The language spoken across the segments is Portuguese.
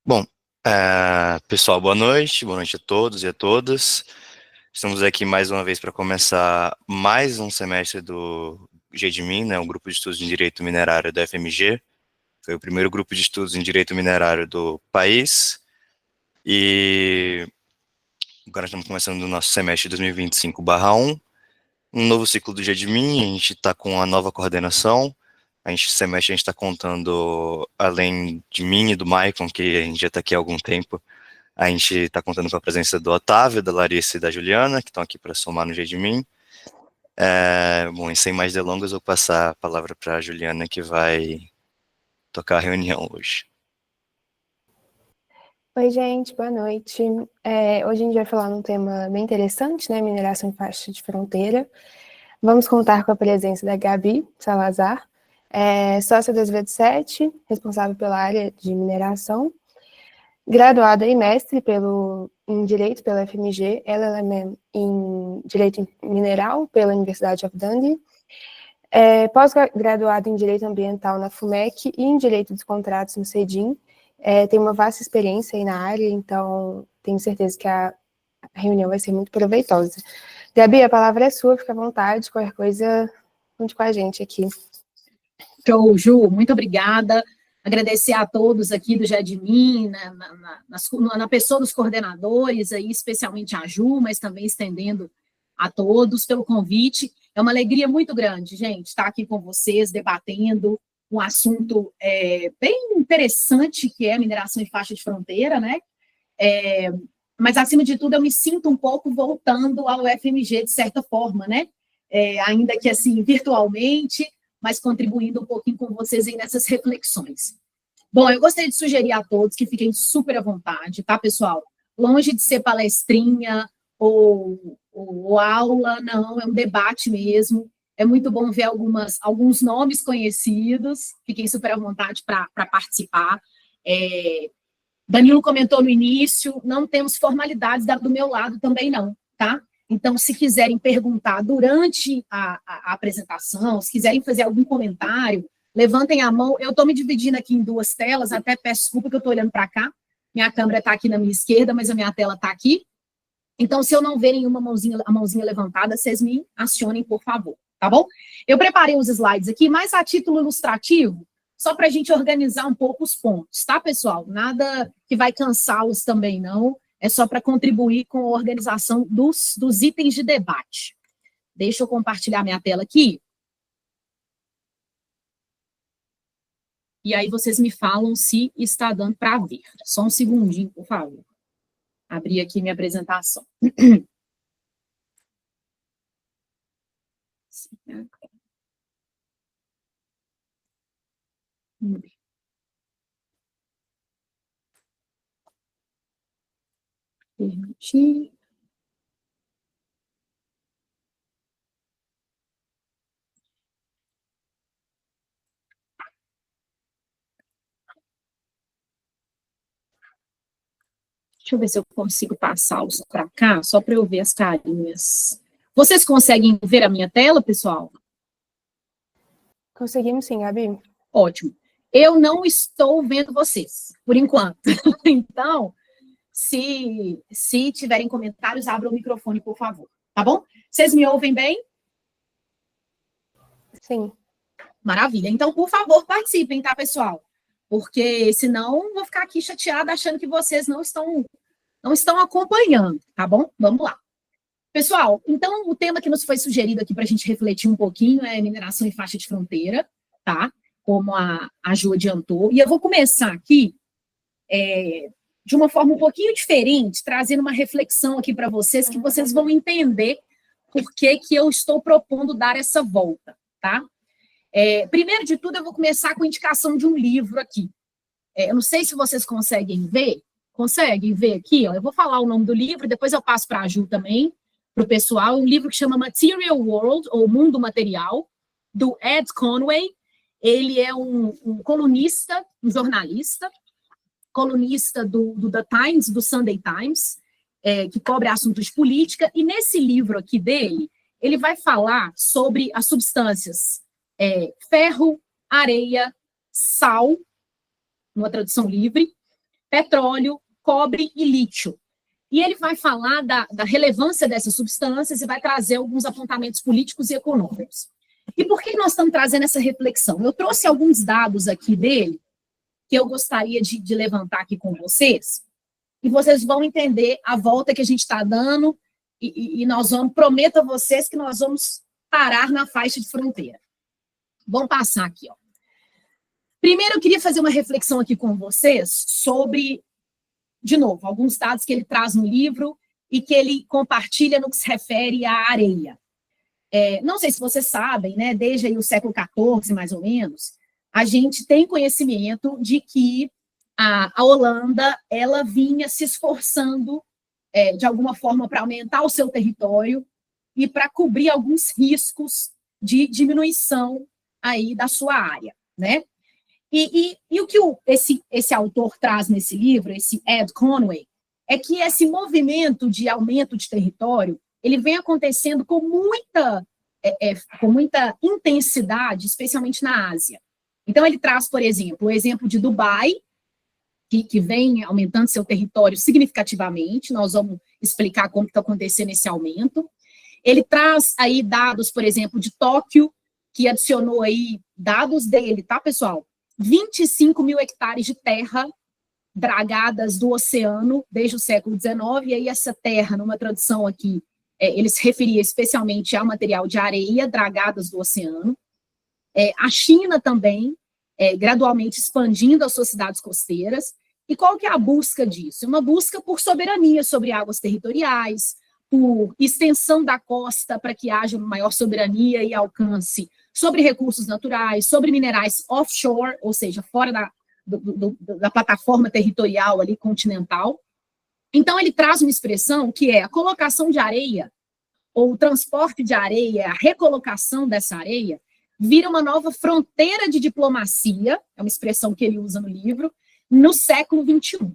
Bom, pessoal, boa noite a todos e a todas. Estamos aqui mais uma vez para começar mais um semestre do GEDMIN, né, um grupo de estudos em Direito Minerário da FMG. Foi o primeiro grupo de estudos em Direito Minerário do país. E agora estamos começando o nosso semestre de 2025/1, um novo ciclo do GEDMIN. A gente está com a nova coordenação. Esse semestre a gente está contando, além de mim e do Maicon, que a gente já está aqui há algum tempo, a gente está contando com a presença do Otávio, da Larissa e da Juliana, que estão aqui para somar no jeito de mim. Bom, e sem mais delongas, vou passar a palavra para a Juliana, que vai tocar a reunião hoje. Oi, gente, boa noite. Hoje a gente vai falar num tema bem interessante, né? Mineração em faixa de fronteira. Vamos contar com a presença da Gabi Salazar, sócia da SVED7, responsável pela área de mineração, graduada e mestre em Direito pela FMG, LLM em Direito Mineral pela Universidade of Dundee, pós-graduada em Direito Ambiental na FUMEC e em Direito dos Contratos no CEDIM. Tem uma vasta experiência aí na área, então tenho certeza que a reunião vai ser muito proveitosa. Gabi, a palavra é sua, fica à vontade, qualquer coisa, conte com a gente aqui. Show, Ju, muito obrigada. Agradecer a todos aqui do GEDMIN, na pessoa dos coordenadores, aí, especialmente a Ju, mas também estendendo a todos pelo convite. É uma alegria muito grande, gente, estar aqui com vocês, debatendo um assunto bem interessante, que é a mineração em faixa de fronteira, né? Mas, acima de tudo, eu me sinto um pouco voltando ao FMG, de certa forma, né? Ainda que, assim, virtualmente, mas contribuindo um pouquinho com vocês aí nessas reflexões. Bom, eu gostaria de sugerir a todos que fiquem super à vontade, tá, pessoal? Longe de ser palestrinha ou aula, não, é um debate mesmo. É muito bom ver alguns nomes conhecidos, fiquem super à vontade para participar. Danilo comentou no início, não temos formalidades do meu lado também não, tá? Então, se quiserem perguntar durante a apresentação, se quiserem fazer algum comentário, levantem a mão. Eu estou me dividindo aqui em duas telas, até peço desculpa que eu estou olhando para cá. Minha câmera está aqui na minha esquerda, mas a minha tela está aqui. Então, se eu não ver nenhuma a mãozinha levantada, vocês me acionem, por favor, tá bom? Eu preparei os slides aqui, mais a título ilustrativo, só para a gente organizar um pouco os pontos, tá, pessoal? Nada que vai cansá-los também, não. É só para contribuir com a organização dos itens de debate. Deixa eu compartilhar minha tela aqui. E aí vocês me falam se está dando para ver. Só um segundinho, por favor. Abrir aqui minha apresentação. Permitir. Deixa eu ver se eu consigo passá-los para cá, só para eu ver as carinhas. Vocês conseguem ver a minha tela, pessoal? Conseguimos sim, Gabi. Ótimo. Eu não estou vendo vocês, por enquanto. Então, se tiverem comentários, abram o microfone, por favor. Tá bom? Vocês me ouvem bem? Sim. Maravilha. Então, por favor, participem, tá, pessoal? Porque senão vou ficar aqui chateada achando que vocês não estão acompanhando, tá bom? Vamos lá. Pessoal, então o tema que nos foi sugerido aqui para a gente refletir um pouquinho é mineração em faixa de fronteira, tá? Como a Ju adiantou. E eu vou começar aqui de uma forma um pouquinho diferente, trazendo uma reflexão aqui para vocês, que vocês vão entender por que eu estou propondo dar essa volta, tá? Primeiro de tudo, eu vou começar com a indicação de um livro aqui. Eu não sei se vocês conseguem ver. Conseguem ver aqui? Ó, eu vou falar o nome do livro, depois eu passo para a Ju também, para o pessoal. Um livro que chama Material World, ou Mundo Material, do Ed Conway. Ele é um colunista, um jornalista, colunista do The Times, do Sunday Times, que cobre assuntos de política. E nesse livro aqui dele, ele vai falar sobre as substâncias ferro, areia, sal, numa tradução livre, petróleo, cobre e lítio. E ele vai falar da relevância dessas substâncias e vai trazer alguns apontamentos políticos e econômicos. E por que nós estamos trazendo essa reflexão? Eu trouxe alguns dados aqui dele, que eu gostaria de levantar aqui com vocês, e vocês vão entender a volta que a gente está dando, e nós vamos, prometo a vocês que nós vamos parar na faixa de fronteira. Vamos passar aqui, ó. Primeiro, eu queria fazer uma reflexão aqui com vocês sobre, de novo, alguns dados que ele traz no livro e que ele compartilha no que se refere à areia. Não sei se vocês sabem, né, desde aí o século XIV, mais ou menos, a gente tem conhecimento de que a Holanda, ela vinha se esforçando, de alguma forma, para aumentar o seu território e para cobrir alguns riscos de diminuição aí da sua área, né? E o que esse autor traz nesse livro, esse Ed Conway, é que esse movimento de aumento de território, ele vem acontecendo com muita intensidade, especialmente na Ásia. Então, ele traz, por exemplo, o exemplo de Dubai, que vem aumentando seu território significativamente. Nós vamos explicar como está acontecendo esse aumento. Ele traz aí dados, por exemplo, de Tóquio, que adicionou aí dados dele, tá, pessoal? 25 mil hectares de terra dragadas do oceano desde o século XIX, e aí essa terra, numa tradução aqui, ele se referia especialmente ao material de areia dragadas do oceano. A China também, gradualmente expandindo as suas cidades costeiras. E qual que é a busca disso? É uma busca por soberania sobre águas territoriais, por extensão da costa para que haja uma maior soberania e alcance sobre recursos naturais, sobre minerais offshore, ou seja, fora da plataforma territorial ali continental. Então, ele traz uma expressão que é a colocação de areia, ou o transporte de areia, a recolocação dessa areia, vira uma nova fronteira de diplomacia, é uma expressão que ele usa no livro, no século XXI.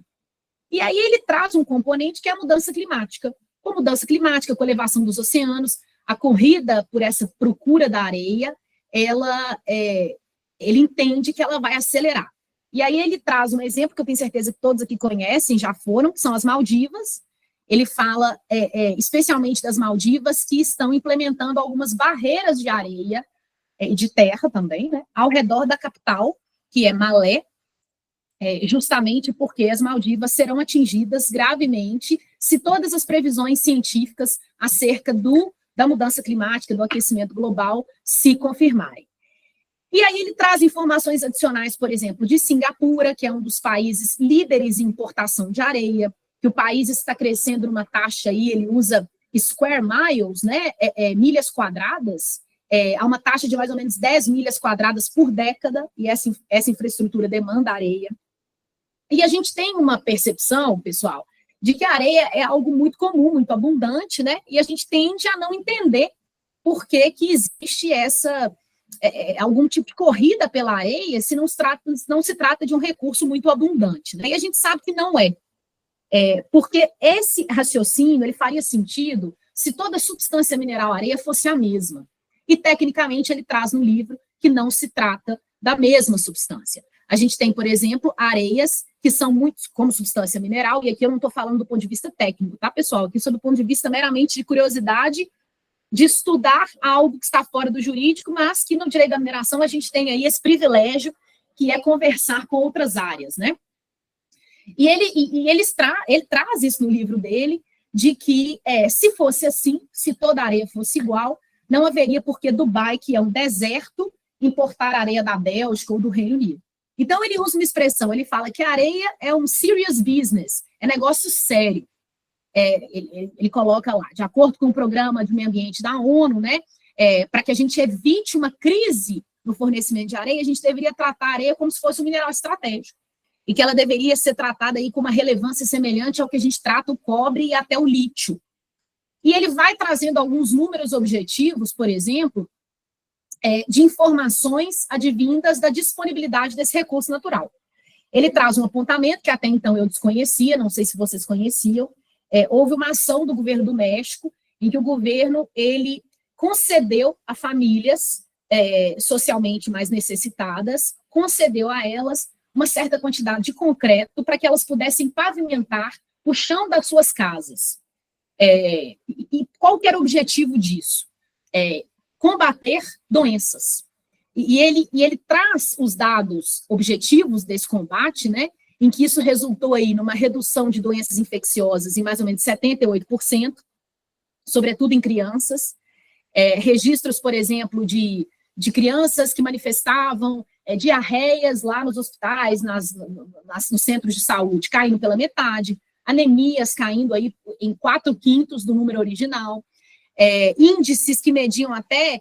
E aí ele traz um componente que é a mudança climática. Com a mudança climática, com a elevação dos oceanos, a corrida por essa procura da areia, ele entende que ela vai acelerar. E aí ele traz um exemplo que eu tenho certeza que todos aqui conhecem, já foram, que são as Maldivas. Ele fala especialmente das Maldivas, que estão implementando algumas barreiras de areia, de terra também, né, ao redor da capital, que é Malé, justamente porque as Maldivas serão atingidas gravemente se todas as previsões científicas acerca da mudança climática, do aquecimento global, se confirmarem. E aí ele traz informações adicionais, por exemplo, de Singapura, que é um dos países líderes em importação de areia, que o país está crescendo numa taxa aí, ele usa square miles, né, milhas quadradas, há uma taxa de mais ou menos 10 milhas quadradas por década, e essa infraestrutura demanda areia. E a gente tem uma percepção, pessoal, de que a areia é algo muito comum, muito abundante, né? E a gente tende a não entender por que existe algum tipo de corrida pela areia se não se trata de um recurso muito abundante, né? E a gente sabe que não é. Porque esse raciocínio ele faria sentido se toda substância mineral areia fosse a mesma. E, tecnicamente, ele traz no livro que não se trata da mesma substância. A gente tem, por exemplo, areias que são muito como substância mineral, e aqui eu não estou falando do ponto de vista técnico, tá, pessoal? Aqui sou do ponto de vista meramente de curiosidade, de estudar algo que está fora do jurídico, mas que no direito da mineração a gente tem aí esse privilégio, que é conversar com outras áreas, né? E ele traz isso no livro dele, de que se fosse assim, se toda areia fosse igual, não haveria por que Dubai, que é um deserto, importar areia da Bélgica ou do Reino Unido. Então, ele usa uma expressão, ele fala que a areia é um serious business, é negócio sério. Ele coloca lá, de acordo com o Programa de Meio Ambiente da ONU, né, para que a gente evite uma crise no fornecimento de areia, a gente deveria tratar a areia como se fosse um mineral estratégico, e que ela deveria ser tratada aí com uma relevância semelhante ao que a gente trata o cobre e até o lítio. E ele vai trazendo alguns números objetivos, por exemplo, de informações advindas da disponibilidade desse recurso natural. Ele traz um apontamento que até então eu desconhecia, não sei se vocês conheciam. Houve uma ação do governo do México em que o governo ele concedeu a famílias socialmente mais necessitadas, concedeu a elas uma certa quantidade de concreto para que elas pudessem pavimentar o chão das suas casas. E qual que era o objetivo disso? Combater doenças. E ele traz os dados objetivos desse combate, né, em que isso resultou aí numa redução de doenças infecciosas em mais ou menos 78%, sobretudo em crianças. Registros, por exemplo, de crianças que manifestavam diarreias lá nos hospitais, nos centros de saúde, caindo pela metade, anemias caindo aí em 4/5 do número original, índices que mediam até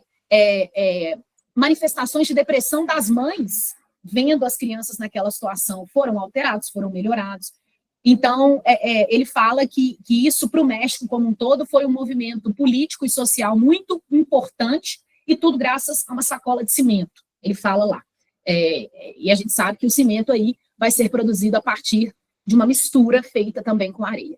manifestações de depressão das mães, vendo as crianças naquela situação, foram alterados, foram melhorados. Então, ele fala que isso para o México como um todo foi um movimento político e social muito importante, e tudo graças a uma sacola de cimento, ele fala lá. E a gente sabe que o cimento aí vai ser produzido a partir de uma mistura feita também com areia.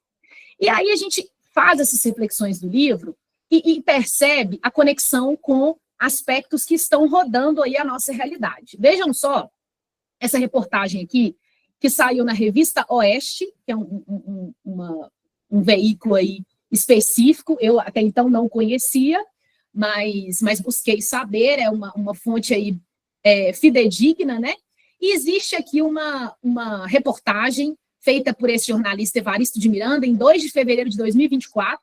E aí a gente faz essas reflexões do livro e percebe a conexão com aspectos que estão rodando aí a nossa realidade. Vejam só essa reportagem aqui, que saiu na revista Oeste, que é um veículo aí específico, eu até então não conhecia, mas busquei saber, é uma fonte aí fidedigna, né? E existe aqui uma reportagem feita por esse jornalista Evaristo de Miranda, em 2 de fevereiro de 2024,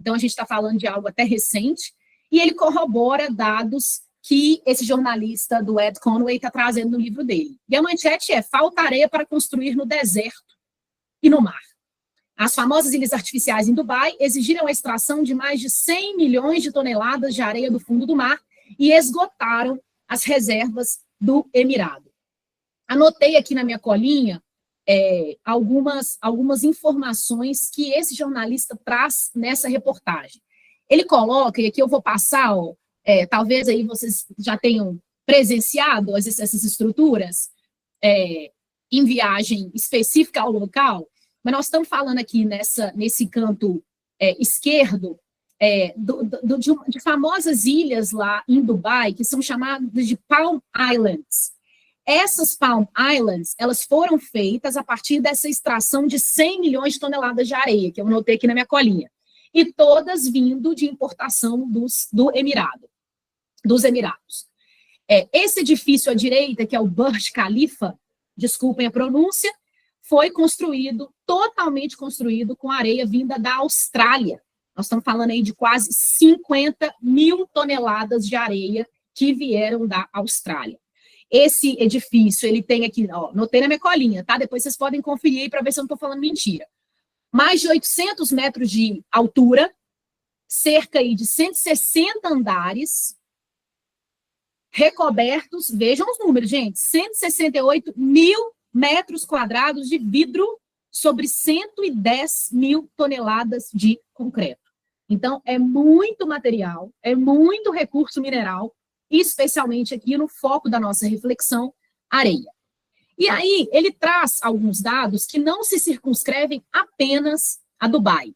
então a gente está falando de algo até recente, e ele corrobora dados que esse jornalista do Ed Conway está trazendo no livro dele. E a manchete é: falta areia para construir no deserto e no mar. As famosas ilhas artificiais em Dubai exigiram a extração de mais de 100 milhões de toneladas de areia do fundo do mar e esgotaram as reservas do Emirado. Anotei aqui na minha colinha algumas informações que esse jornalista traz nessa reportagem. Ele coloca, e aqui eu vou passar, talvez aí vocês já tenham presenciado essas estruturas em viagem específica ao local, mas nós estamos falando aqui nesse canto esquerdo de famosas ilhas lá em Dubai, que são chamadas de Palm Islands. Essas Palm Islands, elas foram feitas a partir dessa extração de 100 milhões de toneladas de areia, que eu anotei aqui na minha colinha, e todas vindo de importação dos Emirados. Esse edifício à direita, que é o Burj Khalifa, desculpem a pronúncia, foi totalmente construído com areia vinda da Austrália. Nós estamos falando aí de quase 50 mil toneladas de areia que vieram da Austrália. Esse edifício, ele tem aqui, anotei na minha colinha, tá? Depois vocês podem conferir aí para ver se eu não estou falando mentira. Mais de 800 metros de altura, cerca aí de 160 andares, recobertos, vejam os números, gente, 168 mil metros quadrados de vidro sobre 110 mil toneladas de concreto. Então, é muito material, é muito recurso mineral, especialmente aqui no foco da nossa reflexão, areia. E aí, ele traz alguns dados que não se circunscrevem apenas a Dubai.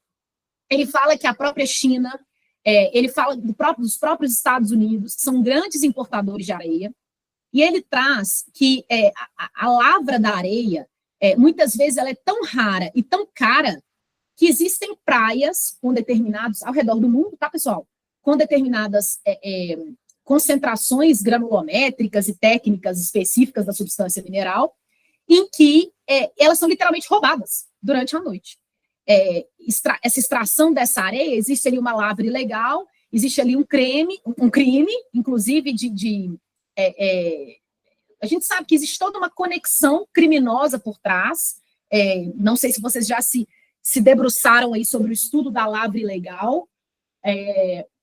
Ele fala que a própria China, ele fala dos próprios Estados Unidos, que são grandes importadores de areia, e ele traz que a lavra da areia, muitas vezes, ela é tão rara e tão cara que existem praias com determinados, ao redor do mundo, tá, pessoal? Com determinadas concentrações granulométricas e técnicas específicas da substância mineral, em que elas são literalmente roubadas durante a noite. Essa extração dessa areia, existe ali uma lavra ilegal, existe ali um crime, inclusive a gente sabe que existe toda uma conexão criminosa por trás. Não sei se vocês já se debruçaram aí sobre o estudo da lavra ilegal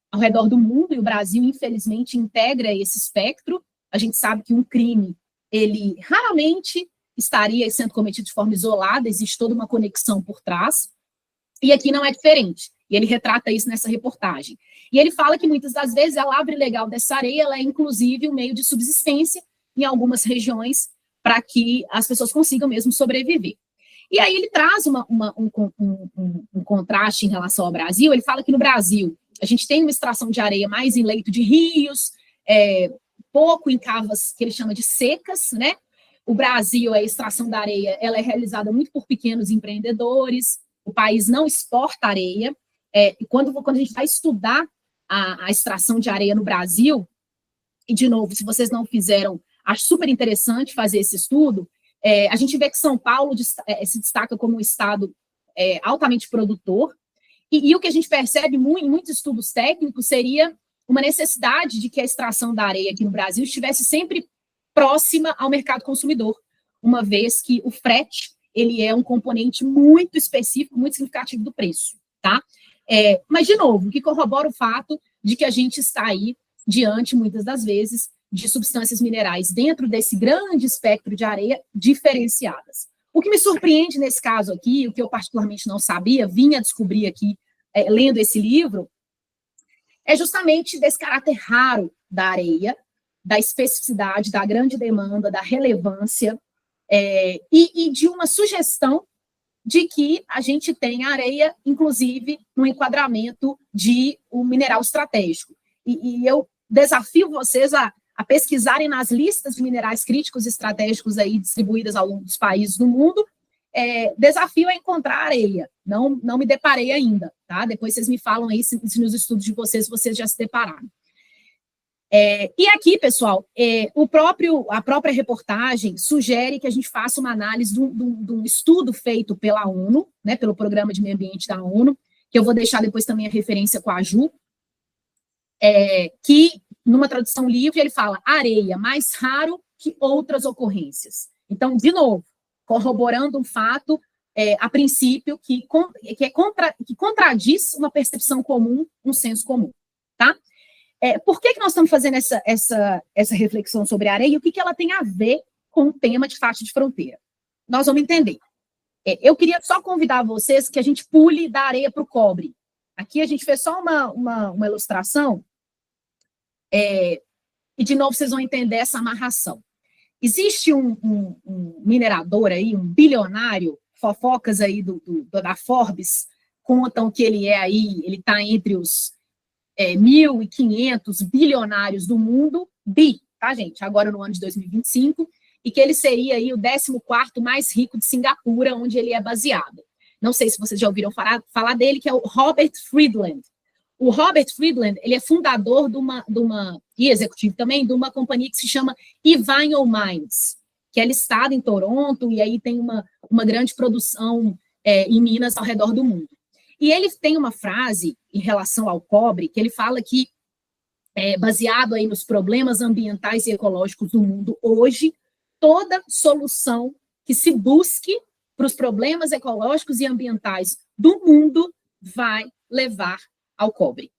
ao redor do mundo, e o Brasil, infelizmente, integra esse espectro. A gente sabe que um crime, ele raramente estaria sendo cometido de forma isolada, existe toda uma conexão por trás, e aqui não é diferente, e ele retrata isso nessa reportagem. E ele fala que muitas das vezes a lavra ilegal dessa areia, ela é inclusive um meio de subsistência em algumas regiões, para que as pessoas consigam mesmo sobreviver. E aí ele traz um contraste em relação ao Brasil. Ele fala que no Brasil a gente tem uma extração de areia mais em leito de rios, pouco em cavas que ele chama de secas, né? o Brasil, a extração da areia, ela é realizada muito por pequenos empreendedores, o país não exporta areia, e quando a gente vai estudar a extração de areia no Brasil, e de novo, se vocês não fizeram, acho super interessante fazer esse estudo, a gente vê que São Paulo se destaca como um estado altamente produtor, e o que a gente percebe em muitos estudos técnicos seria uma necessidade de que a extração da areia aqui no Brasil estivesse sempre próxima ao mercado consumidor, uma vez que o frete, ele é um componente muito específico, muito significativo do preço, tá? Mas, de novo, o que corrobora o fato de que a gente está aí diante, muitas das vezes, de substâncias minerais dentro desse grande espectro de areia diferenciadas. O que me surpreende nesse caso aqui, o que eu particularmente não sabia, vim a descobrir aqui, lendo esse livro, é justamente desse caráter raro da areia, da especificidade, da grande demanda, da relevância, e de uma sugestão de que a gente tem a areia, inclusive, no enquadramento de um mineral estratégico. E eu desafio vocês a pesquisarem nas listas de minerais críticos e estratégicos aí distribuídas ao longo dos países do mundo, desafio a encontrar areia. Não me deparei ainda, tá? Depois vocês me falam aí se nos estudos de vocês já se depararam. E aqui, pessoal, a própria reportagem sugere que a gente faça uma análise de um estudo feito pela ONU, né, pelo Programa de Meio Ambiente da ONU, que eu vou deixar depois também a referência com a Ju, que, numa tradução livre, ele fala areia mais raro que outras ocorrências. Então, de novo, corroborando um fato, a princípio, que contradiz uma percepção comum, um senso comum, tá? Por que nós estamos fazendo essa reflexão sobre a areia e o que ela tem a ver com o tema de faixa de fronteira? Nós vamos entender. Eu queria só convidar vocês que a gente pule da areia para o cobre. Aqui a gente fez só uma ilustração, e de novo vocês vão entender essa amarração. Existe um minerador aí, um bilionário, fofocas aí da Forbes, contam que ele está entre os 1.500 bilionários do mundo, tá, gente? Agora no ano de 2025, e que ele seria aí o 14º mais rico de Singapura, onde ele é baseado. Não sei se vocês já ouviram falar dele, que é o Robert Friedland. O Robert Friedland, ele é fundador e executivo também, de uma companhia que se chama Ivanhoe Mines, que é listada em Toronto, e aí tem uma grande produção em minas ao redor do mundo. E ele tem uma frase em relação ao cobre, que ele fala que, baseado aí nos problemas ambientais e ecológicos do mundo hoje, toda solução que se busque para os problemas ecológicos e ambientais do mundo vai levar ao cobre.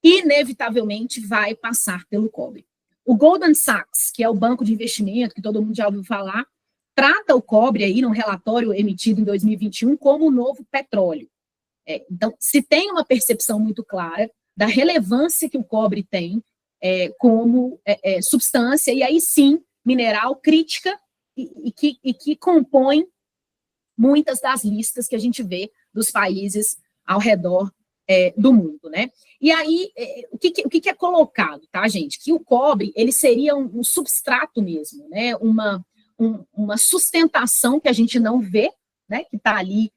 Inevitavelmente vai passar pelo cobre. O Goldman Sachs, que é o banco de investimento que todo mundo já ouviu falar, trata o cobre aí num relatório emitido em 2021 como o novo petróleo. Então, se tem uma percepção muito clara da relevância que o cobre tem como substância, e aí sim, mineral crítica, e que compõe muitas das listas que a gente vê dos países ao redor do mundo, né? E aí, o que é colocado, tá, gente? Que o cobre, ele seria um substrato mesmo, né? Uma sustentação que a gente não vê, né? Que está ali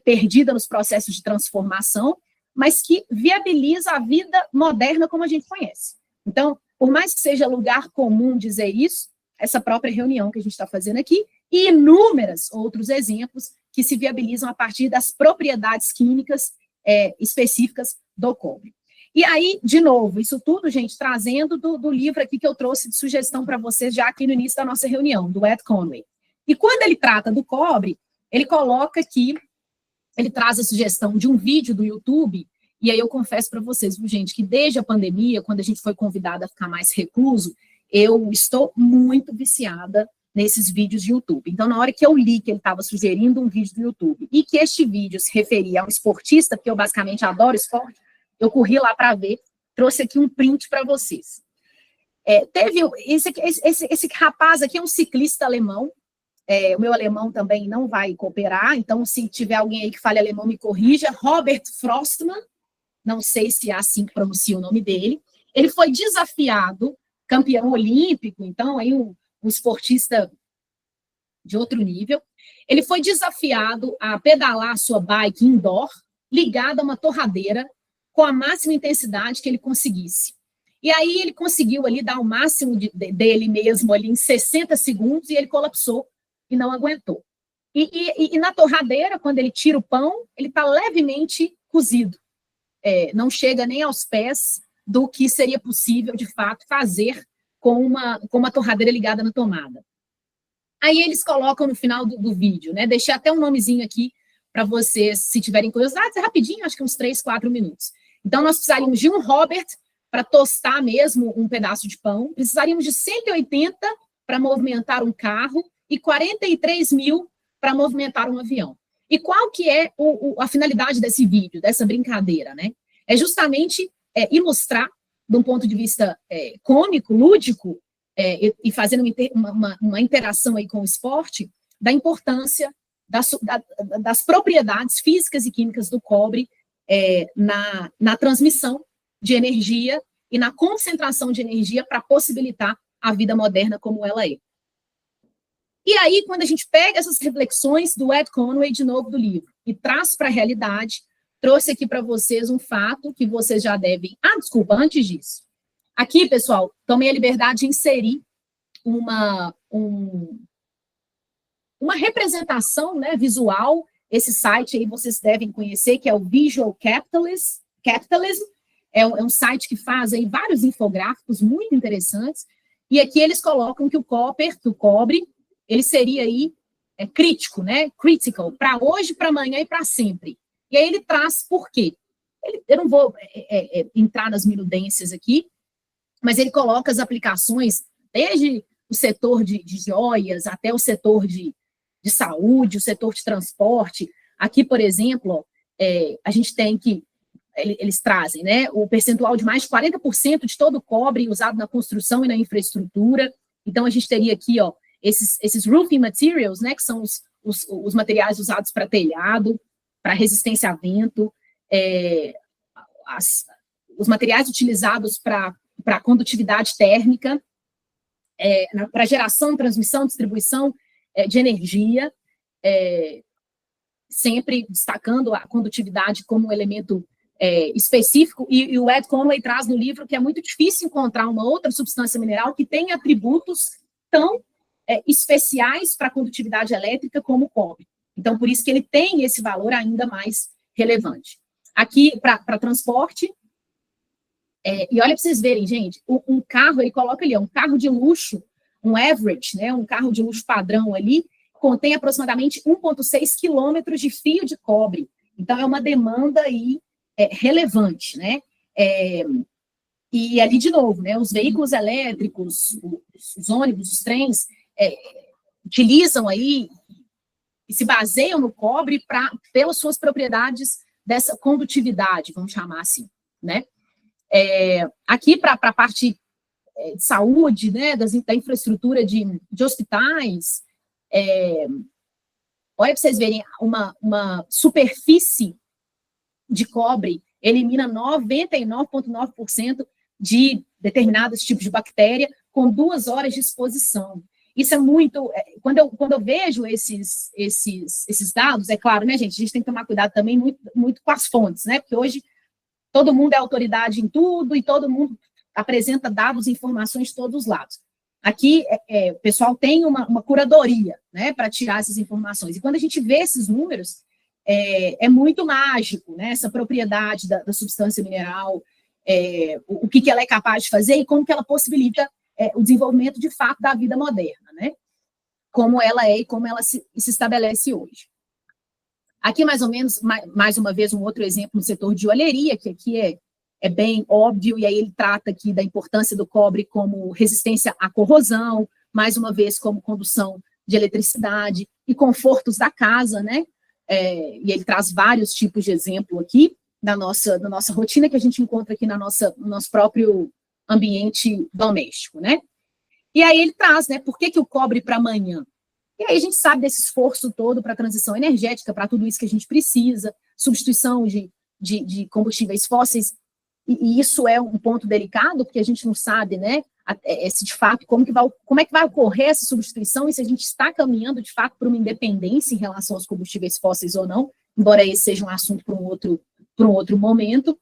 perdida nos processos de transformação, mas que viabiliza a vida moderna como a gente conhece. Então, por mais que seja lugar comum dizer isso, essa própria reunião que a gente está fazendo aqui, e inúmeros outros exemplos que se viabilizam a partir das propriedades químicas específicas do cobre. E aí, de novo, isso tudo, gente, trazendo do livro aqui que eu trouxe de sugestão para vocês já aqui no início da nossa reunião, do Ed Conway. E quando ele trata do cobre, ele coloca aqui, ele traz a sugestão de um vídeo do YouTube, e aí eu confesso para vocês, gente, que desde a pandemia, quando a gente foi convidada a ficar mais recluso, eu estou muito viciada nesses vídeos de YouTube. Então, na hora que eu li que ele estava sugerindo um vídeo do YouTube, e que este vídeo se referia a um esportista, porque eu basicamente adoro esporte, eu corri lá para ver, trouxe aqui um print para vocês. Teve esse rapaz aqui é um ciclista alemão, o meu alemão também não vai cooperar, então se tiver alguém aí que fale alemão, me corrija, Robert Frostmann, não sei se é assim que pronuncia o nome dele, ele foi desafiado, campeão olímpico, então aí um esportista de outro nível. Ele foi desafiado a pedalar a sua bike indoor, ligada a uma torradeira, com a máxima intensidade que ele conseguisse. E aí ele conseguiu ali dar o máximo dele mesmo ali em 60 segundos e ele colapsou e não aguentou. E na torradeira, quando ele tira o pão, ele está levemente cozido. Não chega nem aos pés do que seria possível, de fato, fazer com uma torradeira ligada na tomada. Aí eles colocam no final do vídeo, né? Deixei até um nomezinho aqui para vocês, se tiverem curiosidade, rapidinho, acho que uns 3, 4 minutos. Então, nós precisaríamos de um Robert para tostar mesmo um pedaço de pão, precisaríamos de 180 para movimentar um carro e 43 mil para movimentar um avião. E qual que é a finalidade desse vídeo, dessa brincadeira, né? É justamente ilustrar, de um ponto de vista cômico, lúdico, e fazendo uma interação aí com o esporte, da importância das propriedades físicas e químicas do cobre na transmissão de energia e na concentração de energia para possibilitar a vida moderna como ela é. E aí, quando a gente pega essas reflexões do Ed Conway, de novo, do livro, e traz para a realidade, trouxe aqui para vocês um fato que vocês já devem... desculpa, antes disso. Aqui, pessoal, tomei a liberdade de inserir uma representação, né, visual. Esse site aí vocês devem conhecer, que é o Visual Capitalism. É um site que faz aí vários infográficos muito interessantes. E aqui eles colocam que o cobre, ele seria aí crítico, né? Critical, para hoje, para amanhã e para sempre. E aí ele traz por quê? Eu não vou entrar nas minudências aqui, mas ele coloca as aplicações, desde o setor de joias até o setor de saúde, o setor de transporte. Aqui, por exemplo, a gente tem que, eles trazem, né, o percentual de mais de 40% de todo o cobre usado na construção e na infraestrutura. Então, a gente teria aqui, ó, esses roofing materials, né, que são os materiais usados para telhado, para resistência a vento, os materiais utilizados para condutividade térmica, para geração, transmissão, distribuição de energia, sempre destacando a condutividade como um elemento específico, e o Ed Conway traz no livro que é muito difícil encontrar uma outra substância mineral que tenha atributos tão especiais para a condutividade elétrica como o cobre. Então, por isso que ele tem esse valor ainda mais relevante. Aqui, para transporte, e olha para vocês verem, gente, um carro, ele coloca ali, um carro de luxo, um average, né, um carro de luxo padrão ali, contém aproximadamente 1,6 quilômetros de fio de cobre. Então, é uma demanda aí relevante, né? E ali, de novo, né, os veículos elétricos, os ônibus, os trens, utilizam aí e se baseiam no cobre pelas suas propriedades dessa condutividade, vamos chamar assim, né? Aqui, para a parte de saúde, né, da infraestrutura de hospitais, olha para vocês verem, uma superfície de cobre elimina 99,9% de determinados tipos de bactéria com 2 horas de exposição. Isso é muito... Quando eu vejo esses dados, é claro, né, gente, a gente tem que tomar cuidado também muito, muito com as fontes, né, porque hoje todo mundo é autoridade em tudo e todo mundo apresenta dados e informações de todos os lados. Aqui, o pessoal tem uma curadoria, né, para tirar essas informações. E quando a gente vê esses números, é muito mágico, né, essa propriedade da substância mineral, o que ela é capaz de fazer e como que ela possibilita o desenvolvimento, de fato, da vida moderna, né, como ela é e como ela se estabelece hoje. Aqui, mais ou menos, mais uma vez, um outro exemplo no setor de joalheria, que aqui é bem óbvio, e aí ele trata aqui da importância do cobre como resistência à corrosão, mais uma vez como condução de eletricidade e confortos da casa, né? E ele traz vários tipos de exemplo aqui da nossa rotina que a gente encontra aqui no nosso próprio ambiente doméstico, né? E aí ele traz, né, por que o cobre para amanhã? E aí a gente sabe desse esforço todo para a transição energética, para tudo isso que a gente precisa, substituição de combustíveis fósseis, e isso é um ponto delicado, porque a gente não sabe, né, se de fato, como é que vai ocorrer essa substituição e se a gente está caminhando, de fato, para uma independência em relação aos combustíveis fósseis ou não, embora esse seja um assunto para um outro momento.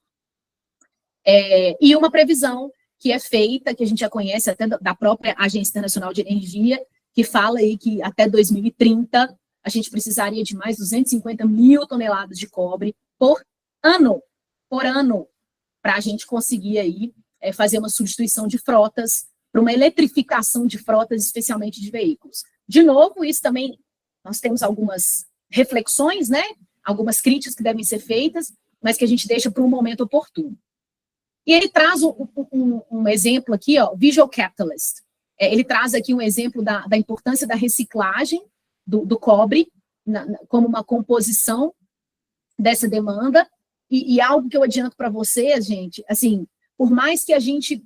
E uma previsão que é feita, que a gente já conhece até da própria Agência Internacional de Energia, que fala aí que até 2030 a gente precisaria de mais 250 mil toneladas de cobre por ano, para a gente conseguir aí fazer uma substituição de frotas, para uma eletrificação de frotas, especialmente de veículos. De novo, isso também, nós temos algumas reflexões, né? Algumas críticas que devem ser feitas, mas que a gente deixa para um momento oportuno. E ele traz um exemplo aqui, ó, Visual Capitalist. Ele traz aqui um exemplo da importância da reciclagem do cobre como uma composição dessa demanda, e algo que eu adianto para vocês, gente, assim, por mais que a gente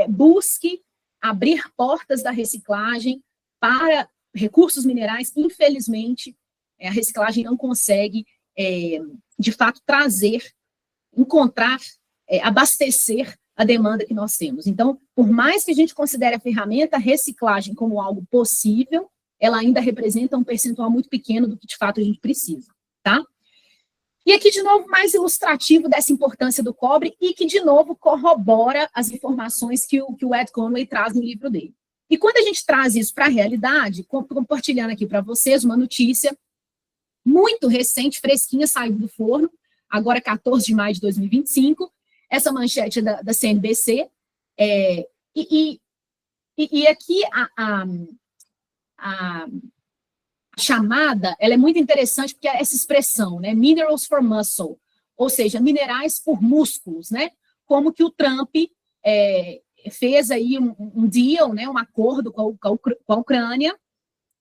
busque abrir portas da reciclagem para recursos minerais, infelizmente, a reciclagem não consegue, de fato, encontrar, abastecer a demanda que nós temos. Então, por mais que a gente considere a ferramenta reciclagem como algo possível, ela ainda representa um percentual muito pequeno do que, de fato, a gente precisa, tá? E aqui, de novo, mais ilustrativo dessa importância do cobre e que, de novo, corrobora as informações que o Ed Conway traz no livro dele. E quando a gente traz isso para a realidade, compartilhando aqui para vocês uma notícia muito recente, fresquinha, saiu do forno, agora 14 de maio de 2025, essa manchete da CNBC, e aqui a chamada, ela é muito interessante, porque é essa expressão, né, minerals for muscle, ou seja, minerais por músculos, né, como que o Trump fez aí um deal, né, um acordo com a Ucrânia,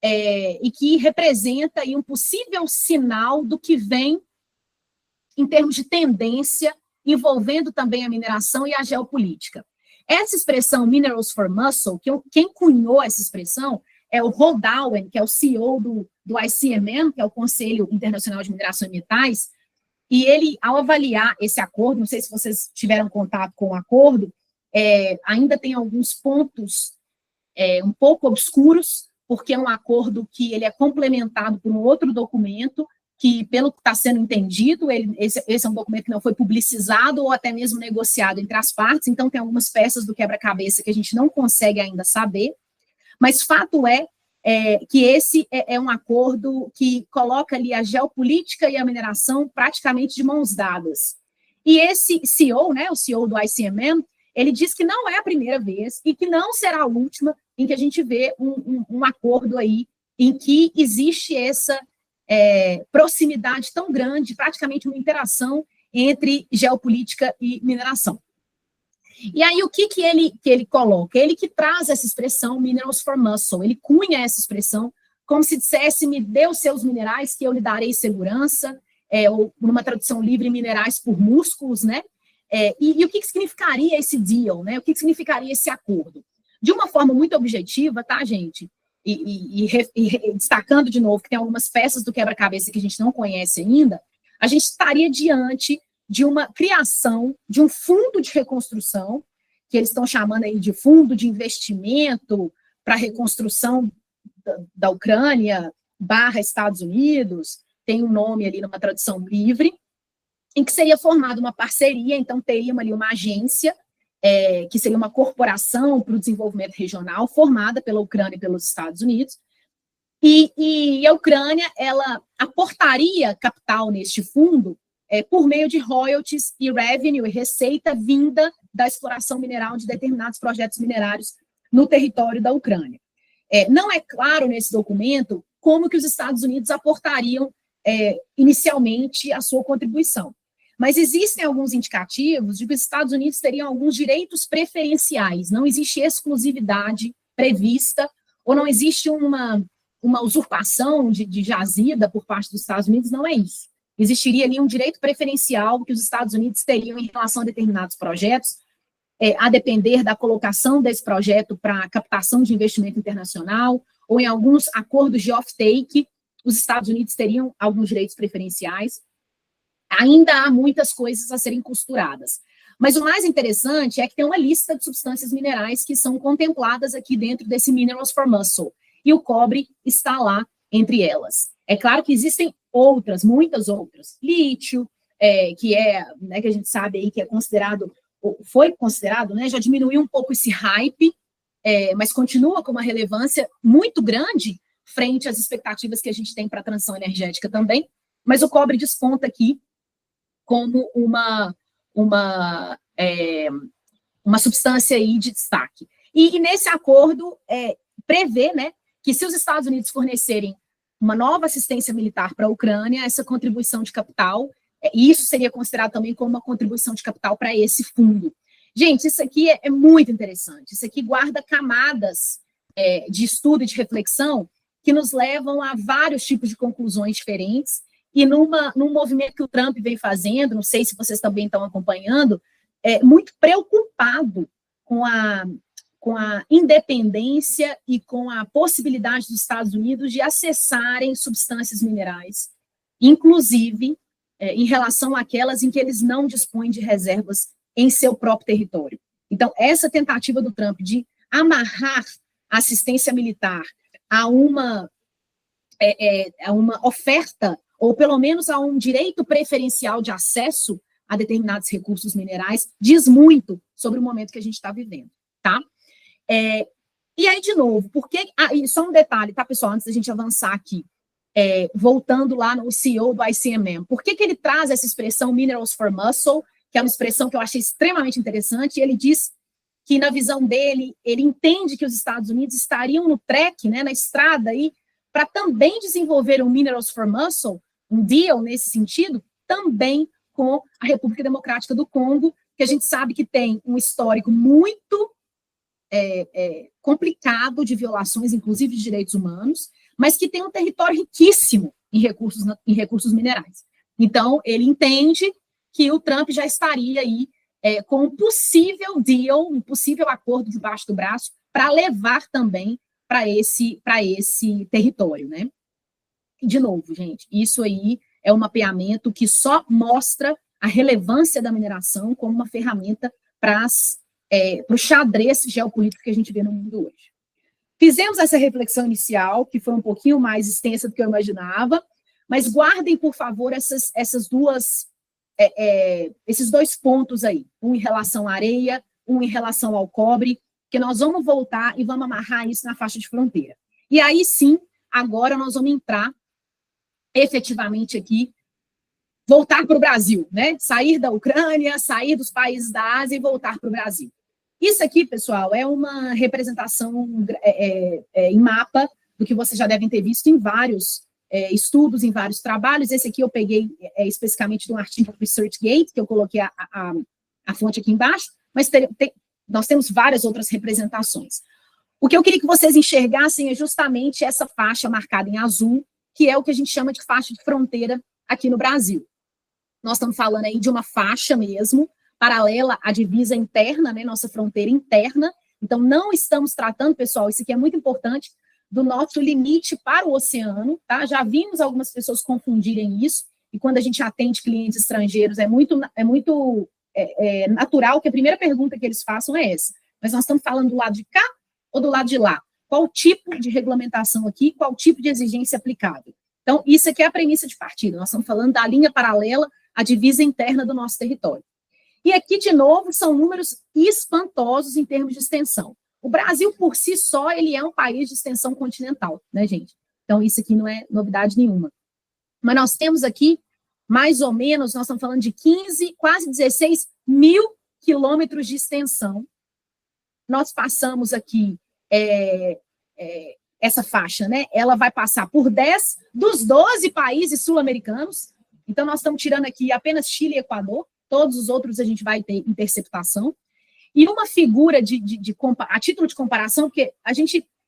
e que representa aí um possível sinal do que vem em termos de tendência, envolvendo também a mineração e a geopolítica. Essa expressão, minerals for muscle, quem cunhou essa expressão é o Roldowen, que é o CEO do ICMM, que é o Conselho Internacional de Mineração e Metais, e ele, ao avaliar esse acordo, não sei se vocês tiveram contato com o acordo, ainda tem alguns pontos um pouco obscuros, porque é um acordo que ele é complementado por um outro documento, que, pelo que está sendo entendido, esse é um documento que não foi publicizado ou até mesmo negociado entre as partes, então tem algumas peças do quebra-cabeça que a gente não consegue ainda saber, mas fato é que esse é um acordo que coloca ali a geopolítica e a mineração praticamente de mãos dadas. E esse CEO, né, o CEO do ICMM, ele diz que não é a primeira vez e que não será a última em que a gente vê um acordo aí em que existe essa proximidade tão grande, praticamente uma interação entre geopolítica e mineração. E aí, o que ele coloca? Ele que traz essa expressão, minerals for muscle, ele cunha essa expressão como se dissesse, me dê os seus minerais que eu lhe darei segurança, ou numa tradução livre, minerais por músculos, né? E o que significaria esse deal, né? O que significaria esse acordo? De uma forma muito objetiva, tá, gente? E destacando de novo que tem algumas peças do quebra-cabeça que a gente não conhece ainda, a gente estaria diante de uma criação de um fundo de reconstrução, que eles estão chamando aí de fundo de investimento para a reconstrução da Ucrânia / Estados Unidos, tem um nome ali numa tradução livre, em que seria formada uma parceria, então teria ali uma agência, que seria uma corporação para o desenvolvimento regional, formada pela Ucrânia e pelos Estados Unidos, e a Ucrânia, ela aportaria capital neste fundo por meio de royalties e revenue, e receita vinda da exploração mineral de determinados projetos minerários no território da Ucrânia. Não é claro nesse documento como que os Estados Unidos aportariam inicialmente a sua contribuição. Mas existem alguns indicativos de que os Estados Unidos teriam alguns direitos preferenciais, não existe exclusividade prevista, ou não existe uma usurpação de jazida por parte dos Estados Unidos, não é isso. Existiria ali um direito preferencial que os Estados Unidos teriam em relação a determinados projetos, a depender da colocação desse projeto para captação de investimento internacional, ou em alguns acordos de off-take, os Estados Unidos teriam alguns direitos preferenciais. Ainda há muitas coisas a serem costuradas. Mas o mais interessante é que tem uma lista de substâncias minerais que são contempladas aqui dentro desse Minerals for Muscle, e o cobre está lá entre elas. É claro que existem outras, muitas outras. Lítio, que né, que a gente sabe aí que é considerado, foi considerado, né, já diminuiu um pouco esse hype, mas continua com uma relevância muito grande frente às expectativas que a gente tem para a transição energética também, mas o cobre desponta aqui como uma substância aí de destaque. E nesse acordo prevê, né, que se os Estados Unidos fornecerem uma nova assistência militar para a Ucrânia, essa contribuição de capital, e isso seria considerado também como uma contribuição de capital para esse fundo. Gente, isso aqui é muito interessante, isso aqui guarda camadas de estudo e de reflexão que nos levam a vários tipos de conclusões diferentes, e num movimento que o Trump vem fazendo, não sei se vocês também estão acompanhando, muito preocupado com a independência e com a possibilidade dos Estados Unidos de acessarem substâncias minerais, inclusive em relação àquelas em que eles não dispõem de reservas em seu próprio território. Então, essa tentativa do Trump de amarrar a assistência militar a uma oferta, ou pelo menos a um direito preferencial de acesso a determinados recursos minerais, diz muito sobre o momento que a gente está vivendo, tá? E aí, de novo, só um detalhe, tá, pessoal, antes da gente avançar aqui, voltando lá no CEO do ICMM, por que ele traz essa expressão Minerals for Muscle, que é uma expressão que eu achei extremamente interessante, e ele diz que, na visão dele, ele entende que os Estados Unidos estariam no track, né, na estrada aí, para também desenvolver um Minerals for Muscle, um deal nesse sentido, também com a República Democrática do Congo, que a gente sabe que tem um histórico muito complicado de violações, inclusive de direitos humanos, mas que tem um território riquíssimo em recursos minerais. Então, ele entende que o Trump já estaria aí com um possível deal, um possível acordo debaixo do braço, para levar também para esse território, né? E, de novo, gente, isso aí é um mapeamento que só mostra a relevância da mineração como uma ferramenta para o xadrez geopolítico que a gente vê no mundo hoje. Fizemos essa reflexão inicial, que foi um pouquinho mais extensa do que eu imaginava, mas guardem, por favor, esses dois pontos aí, um em relação à areia, um em relação ao cobre, que nós vamos voltar e vamos amarrar isso na faixa de fronteira. E aí sim, agora nós vamos entrar efetivamente aqui, voltar para o Brasil, né? Sair da Ucrânia, sair dos países da Ásia e voltar para o Brasil. Isso aqui, pessoal, é uma representação em mapa do que vocês já devem ter visto em vários estudos, em vários trabalhos. Esse aqui eu peguei especificamente de um artigo do ResearchGate, que eu coloquei a fonte aqui embaixo, mas nós temos várias outras representações. O que eu queria que vocês enxergassem é justamente essa faixa marcada em azul, que é o que a gente chama de faixa de fronteira aqui no Brasil. Nós estamos falando aí de uma faixa mesmo, paralela à divisa interna, né, nossa fronteira interna. Então, não estamos tratando, pessoal, isso aqui é muito importante, do nosso limite para o oceano, tá? Já vimos algumas pessoas confundirem isso, e quando a gente atende clientes estrangeiros, é muito natural que a primeira pergunta que eles façam é essa. Mas nós estamos falando do lado de cá ou do lado de lá? Qual tipo de regulamentação aqui, qual tipo de exigência aplicável? Então, isso aqui é a premissa de partida. Nós estamos falando da linha paralela à divisa interna do nosso território. E aqui, de novo, são números espantosos em termos de extensão. O Brasil, por si só, ele é um país de extensão continental, né, gente? Então, isso aqui não é novidade nenhuma. Mas nós temos aqui, mais ou menos, nós estamos falando de 15, quase 16 mil quilômetros de extensão. Nós passamos aqui essa faixa, né? Ela vai passar por 10 dos 12 países sul-americanos. Então, nós estamos tirando aqui apenas Chile e Equador. Todos os outros a gente vai ter interceptação. E uma figura a título de comparação, porque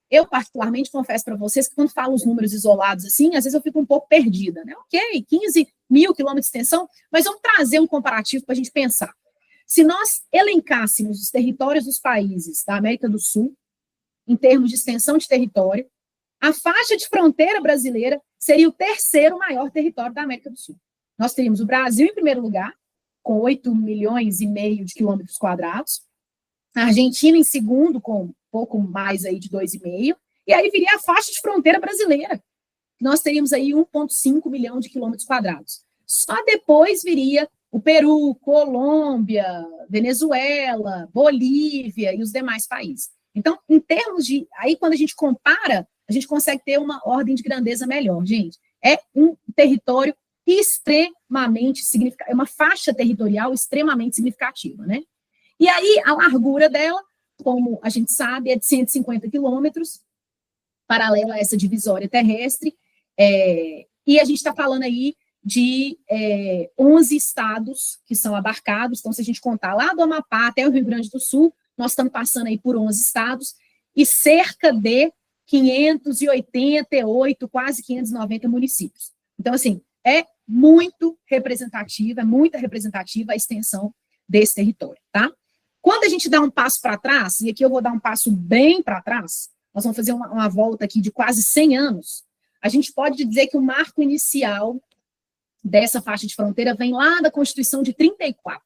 eu particularmente confesso para vocês que quando falo os números isolados assim, às vezes eu fico um pouco perdida, né? Ok, 15 mil quilômetros de extensão, mas vamos trazer um comparativo para a gente pensar. Se nós elencássemos os territórios dos países da América do Sul, em termos de extensão de território, a faixa de fronteira brasileira seria o terceiro maior território da América do Sul. Nós teríamos o Brasil em primeiro lugar, com 8,5 milhões de quilômetros quadrados, a Argentina em segundo, com um pouco mais aí de 2,5, e aí viria a faixa de fronteira brasileira. Nós teríamos aí 1,5 milhão de quilômetros quadrados. Só depois viria o Peru, Colômbia, Venezuela, Bolívia e os demais países. Então, em termos de... Aí, quando a gente compara, a gente consegue ter uma ordem de grandeza melhor, gente. É um território extremamente significativo, é uma faixa territorial extremamente significativa, né? E aí, a largura dela, como a gente sabe, é de 150 quilômetros, paralela a essa divisória terrestre, e a gente está falando aí de 11 estados que são abarcados. Então, se a gente contar lá do Amapá até o Rio Grande do Sul, nós estamos passando aí por 11 estados e cerca de 588, quase 590 municípios. Então, assim, é muita representativa a extensão desse território, tá? Quando a gente dá um passo para trás, e aqui eu vou dar um passo bem para trás, nós vamos fazer uma volta aqui de quase 100 anos, a gente pode dizer que o marco inicial dessa faixa de fronteira vem lá da Constituição de 34.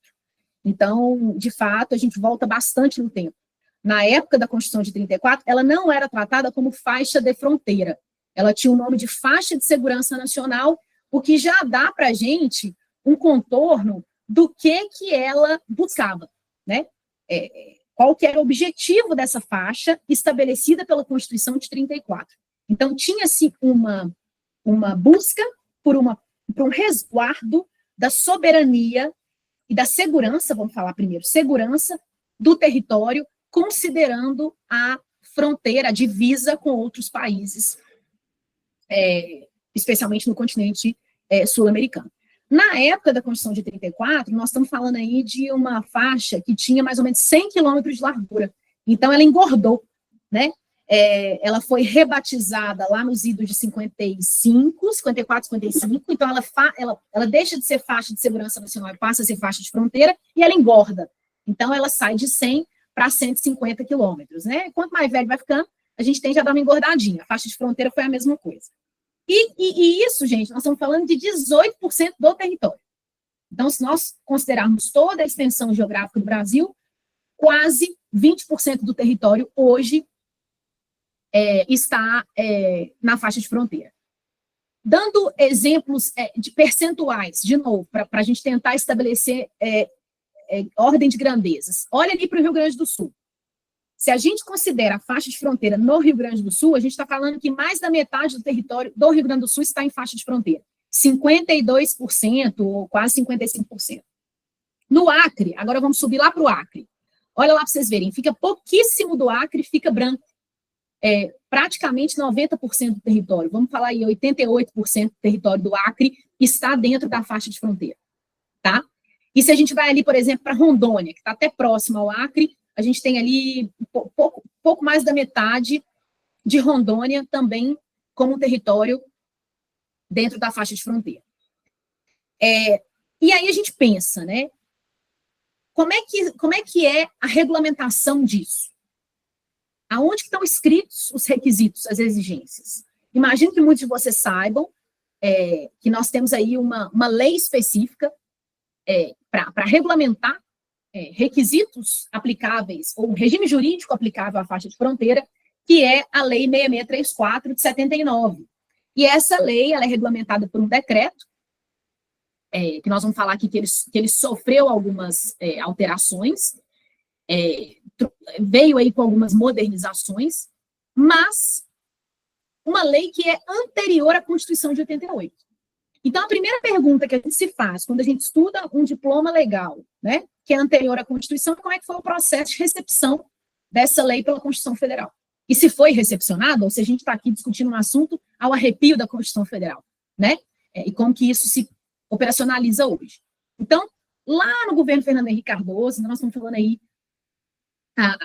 Então, de fato, a gente volta bastante no tempo. Na época da Constituição de 34, ela não era tratada como faixa de fronteira. Ela tinha o nome de faixa de segurança nacional, o que já dá para a gente um contorno do que ela buscava, né? Qual que era o objetivo dessa faixa estabelecida pela Constituição de 34. Então, tinha-se uma busca por um resguardo da soberania e da segurança, vamos falar primeiro, segurança do território, considerando a fronteira, a divisa com outros países, especialmente no continente sul-americano. Na época da Constituição de 34, nós estamos falando aí de uma faixa que tinha mais ou menos 100 quilômetros de largura. Então, ela engordou, né? Ela foi rebatizada lá nos idos de 54, 55, então ela deixa de ser faixa de segurança nacional e passa a ser faixa de fronteira, e ela engorda. Então, ela sai de 100 para 150 quilômetros, né? Quanto mais velho vai ficando, a gente tende a dar uma engordadinha. A faixa de fronteira foi a mesma coisa. E isso, gente, nós estamos falando de 18% do território. Então, se nós considerarmos toda a extensão geográfica do Brasil, quase 20% do território hoje está na faixa de fronteira. Dando exemplos de percentuais, de novo, para a gente tentar estabelecer ordem de grandezas. Olha ali para o Rio Grande do Sul. Se a gente considera a faixa de fronteira no Rio Grande do Sul, a gente está falando que mais da metade do território do Rio Grande do Sul está em faixa de fronteira. 52%, ou quase 55%. No Acre, agora vamos subir lá para o Acre. Olha lá para vocês verem, fica pouquíssimo do Acre, fica branco. Praticamente 90% do território, vamos falar aí 88% do território do Acre está dentro da faixa de fronteira, tá? E se a gente vai ali, por exemplo, para Rondônia, que está até próximo ao Acre, a gente tem ali pouco mais da metade de Rondônia também como um território dentro da faixa de fronteira. E aí a gente pensa, né? Como é que é a regulamentação disso? Aonde estão escritos os requisitos, as exigências? Imagino que muitos de vocês saibam que nós temos aí uma lei específica para regulamentar requisitos aplicáveis, ou um regime jurídico aplicável à faixa de fronteira, que é a Lei 6634 de 79. E essa lei, ela é regulamentada por um decreto, que nós vamos falar aqui que ele sofreu algumas alterações, veio aí com algumas modernizações, mas uma lei que é anterior à Constituição de 88. Então, a primeira pergunta que a gente se faz quando a gente estuda um diploma legal, né, que é anterior à Constituição, como é que foi o processo de recepção dessa lei pela Constituição Federal? E se foi recepcionado, ou se a gente está aqui discutindo um assunto ao arrepio da Constituição Federal, né? E como que isso se operacionaliza hoje. Então, lá no governo Fernando Henrique Cardoso, nós estamos falando aí há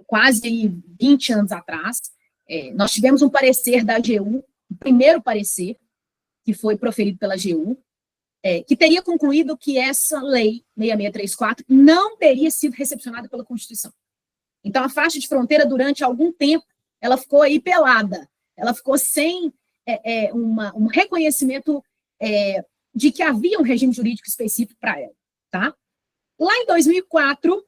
quase aí 20 anos atrás, nós tivemos um parecer da AGU, o primeiro parecer que foi proferido pela AGU, que teria concluído que essa lei 6634 não teria sido recepcionada pela Constituição. Então, a faixa de fronteira, durante algum tempo, ela ficou aí pelada, ela ficou sem um reconhecimento de que havia um regime jurídico específico para ela. tá? Lá em 2004,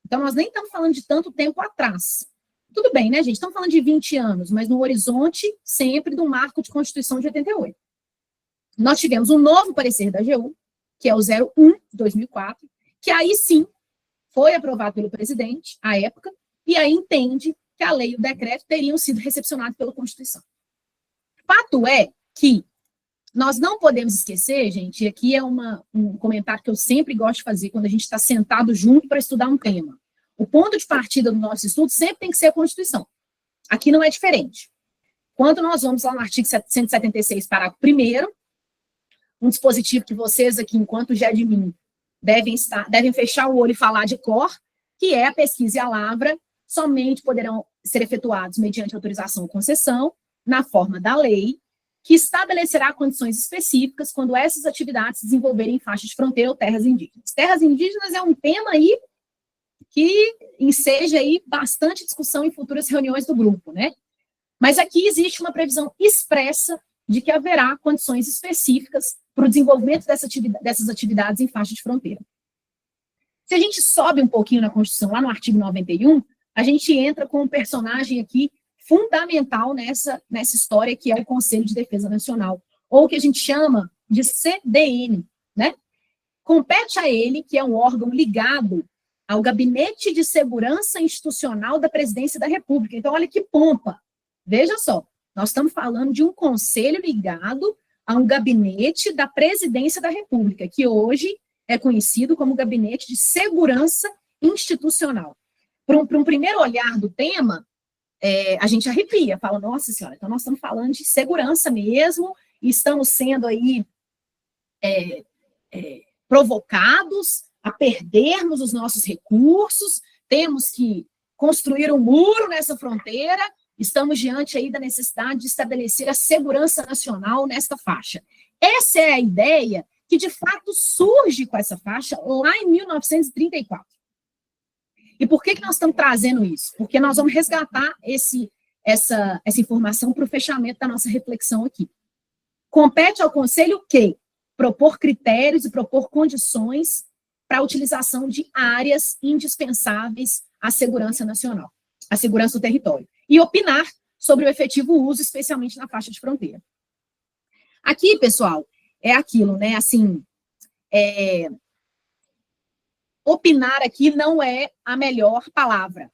então nós nem estamos falando de tanto tempo atrás. Tudo bem, né, gente? Estamos falando de 20 anos, mas no horizonte sempre do marco de Constituição de 88. Nós tivemos um novo parecer da AGU, que é o 01 de 2004, que aí sim foi aprovado pelo presidente, à época, e aí entende que a lei e o decreto teriam sido recepcionados pela Constituição. Fato é que nós não podemos esquecer, gente, e aqui é um comentário que eu sempre gosto de fazer quando a gente está sentado junto para estudar um tema. O ponto de partida do nosso estudo sempre tem que ser a Constituição. Aqui não é diferente. Quando nós vamos lá no artigo 176, parágrafo 1º, um dispositivo que vocês aqui, enquanto GEDMIN, devem fechar o olho e falar de cor, que é a pesquisa e a lavra, somente poderão ser efetuados mediante autorização ou concessão, na forma da lei, que estabelecerá condições específicas quando essas atividades se desenvolverem em faixas de fronteira ou terras indígenas. Terras indígenas é um tema aí que enseja aí bastante discussão em futuras reuniões do grupo, né? Mas aqui existe uma previsão expressa de que haverá condições específicas para o desenvolvimento dessas atividades em faixa de fronteira. Se a gente sobe um pouquinho na Constituição, lá no artigo 91, a gente entra com um personagem aqui fundamental nessa história, que é o Conselho de Defesa Nacional, ou o que a gente chama de CDN, né? Compete a ele, que é um órgão ligado ao Gabinete de Segurança Institucional da Presidência da República. Então, olha que pompa. Veja só, nós estamos falando de um conselho ligado a um gabinete da Presidência da República, que hoje é conhecido como Gabinete de Segurança Institucional. Para um primeiro olhar do tema, a gente arrepia, fala, nossa senhora, então nós estamos falando de segurança mesmo, e estamos sendo aí provocados a perdermos os nossos recursos, temos que construir um muro nessa fronteira, estamos diante aí da necessidade de estabelecer a segurança nacional nesta faixa. Essa é a ideia que, de fato, surge com essa faixa lá em 1934. E por que nós estamos trazendo isso? Porque nós vamos resgatar essa informação para o fechamento da nossa reflexão aqui. Compete ao Conselho o quê? Propor critérios e propor condições para a utilização de áreas indispensáveis à segurança nacional, à segurança do território, e opinar sobre o efetivo uso, especialmente na faixa de fronteira. Aqui, pessoal, é aquilo, né, assim, opinar aqui não é a melhor palavra.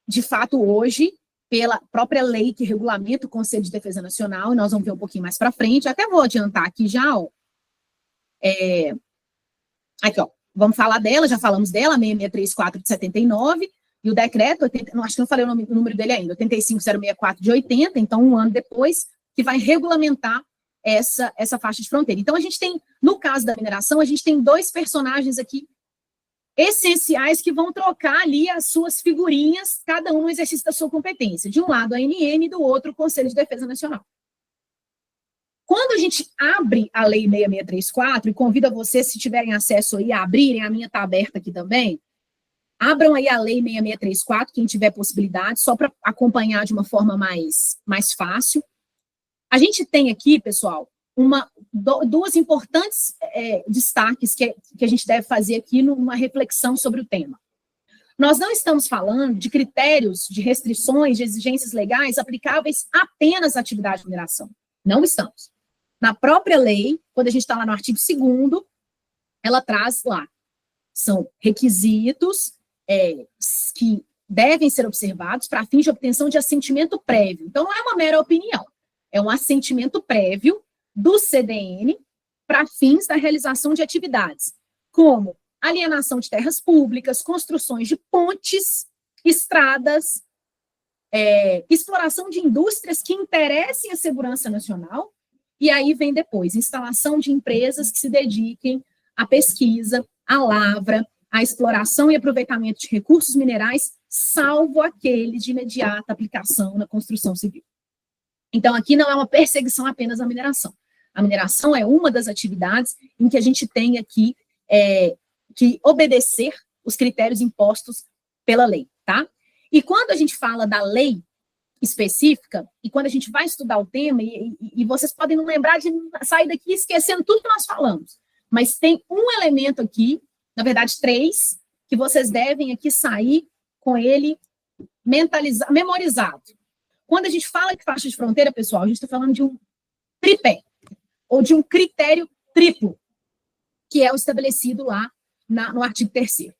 De fato, hoje, pela própria lei que regulamenta o Conselho de Defesa Nacional, e nós vamos ver um pouquinho mais para frente, até vou adiantar aqui já, ó. Aqui, ó, vamos falar dela, já falamos dela, 6634 de 79, e o decreto, acho que não falei o número dele ainda, 85064 de 80, então um ano depois, que vai regulamentar essa faixa de fronteira. Então, a gente tem, no caso da mineração, a gente tem dois personagens aqui essenciais que vão trocar ali as suas figurinhas, cada um no exercício da sua competência. De um lado, a ANM, e do outro, o Conselho de Defesa Nacional. Quando a gente abre a Lei 6634, e convido a vocês, se tiverem acesso aí, a abrirem, a minha está aberta aqui também, abram aí a Lei 6634, quem tiver possibilidade, só para acompanhar de uma forma mais fácil. A gente tem aqui, pessoal, duas importantes destaques que a gente deve fazer aqui numa reflexão sobre o tema. Nós não estamos falando de critérios, de restrições, de exigências legais aplicáveis apenas à atividade de mineração. Não estamos. Na própria lei, quando a gente está lá no artigo 2º, ela traz lá, são requisitos que devem ser observados para fins de obtenção de assentimento prévio. Então, não é uma mera opinião, é um assentimento prévio do CDN para fins da realização de atividades, como alienação de terras públicas, construções de pontes, estradas, exploração de indústrias que interessem à segurança nacional, e aí vem depois, instalação de empresas que se dediquem à pesquisa, à lavra, à exploração e aproveitamento de recursos minerais, salvo aqueles de imediata aplicação na construção civil. Então, aqui não é uma perseguição apenas à mineração. A mineração é uma das atividades em que a gente tem aqui que obedecer os critérios impostos pela lei, tá? E quando a gente fala da lei específica, e quando a gente vai estudar o tema, e vocês podem não lembrar de sair daqui esquecendo tudo que nós falamos, Mas tem um elemento aqui, na verdade 3, que vocês devem aqui sair com ele memorizado. Quando a gente fala de faixa de fronteira, pessoal, a gente está falando de um tripé, ou de um critério triplo, que é o estabelecido lá no artigo 3º.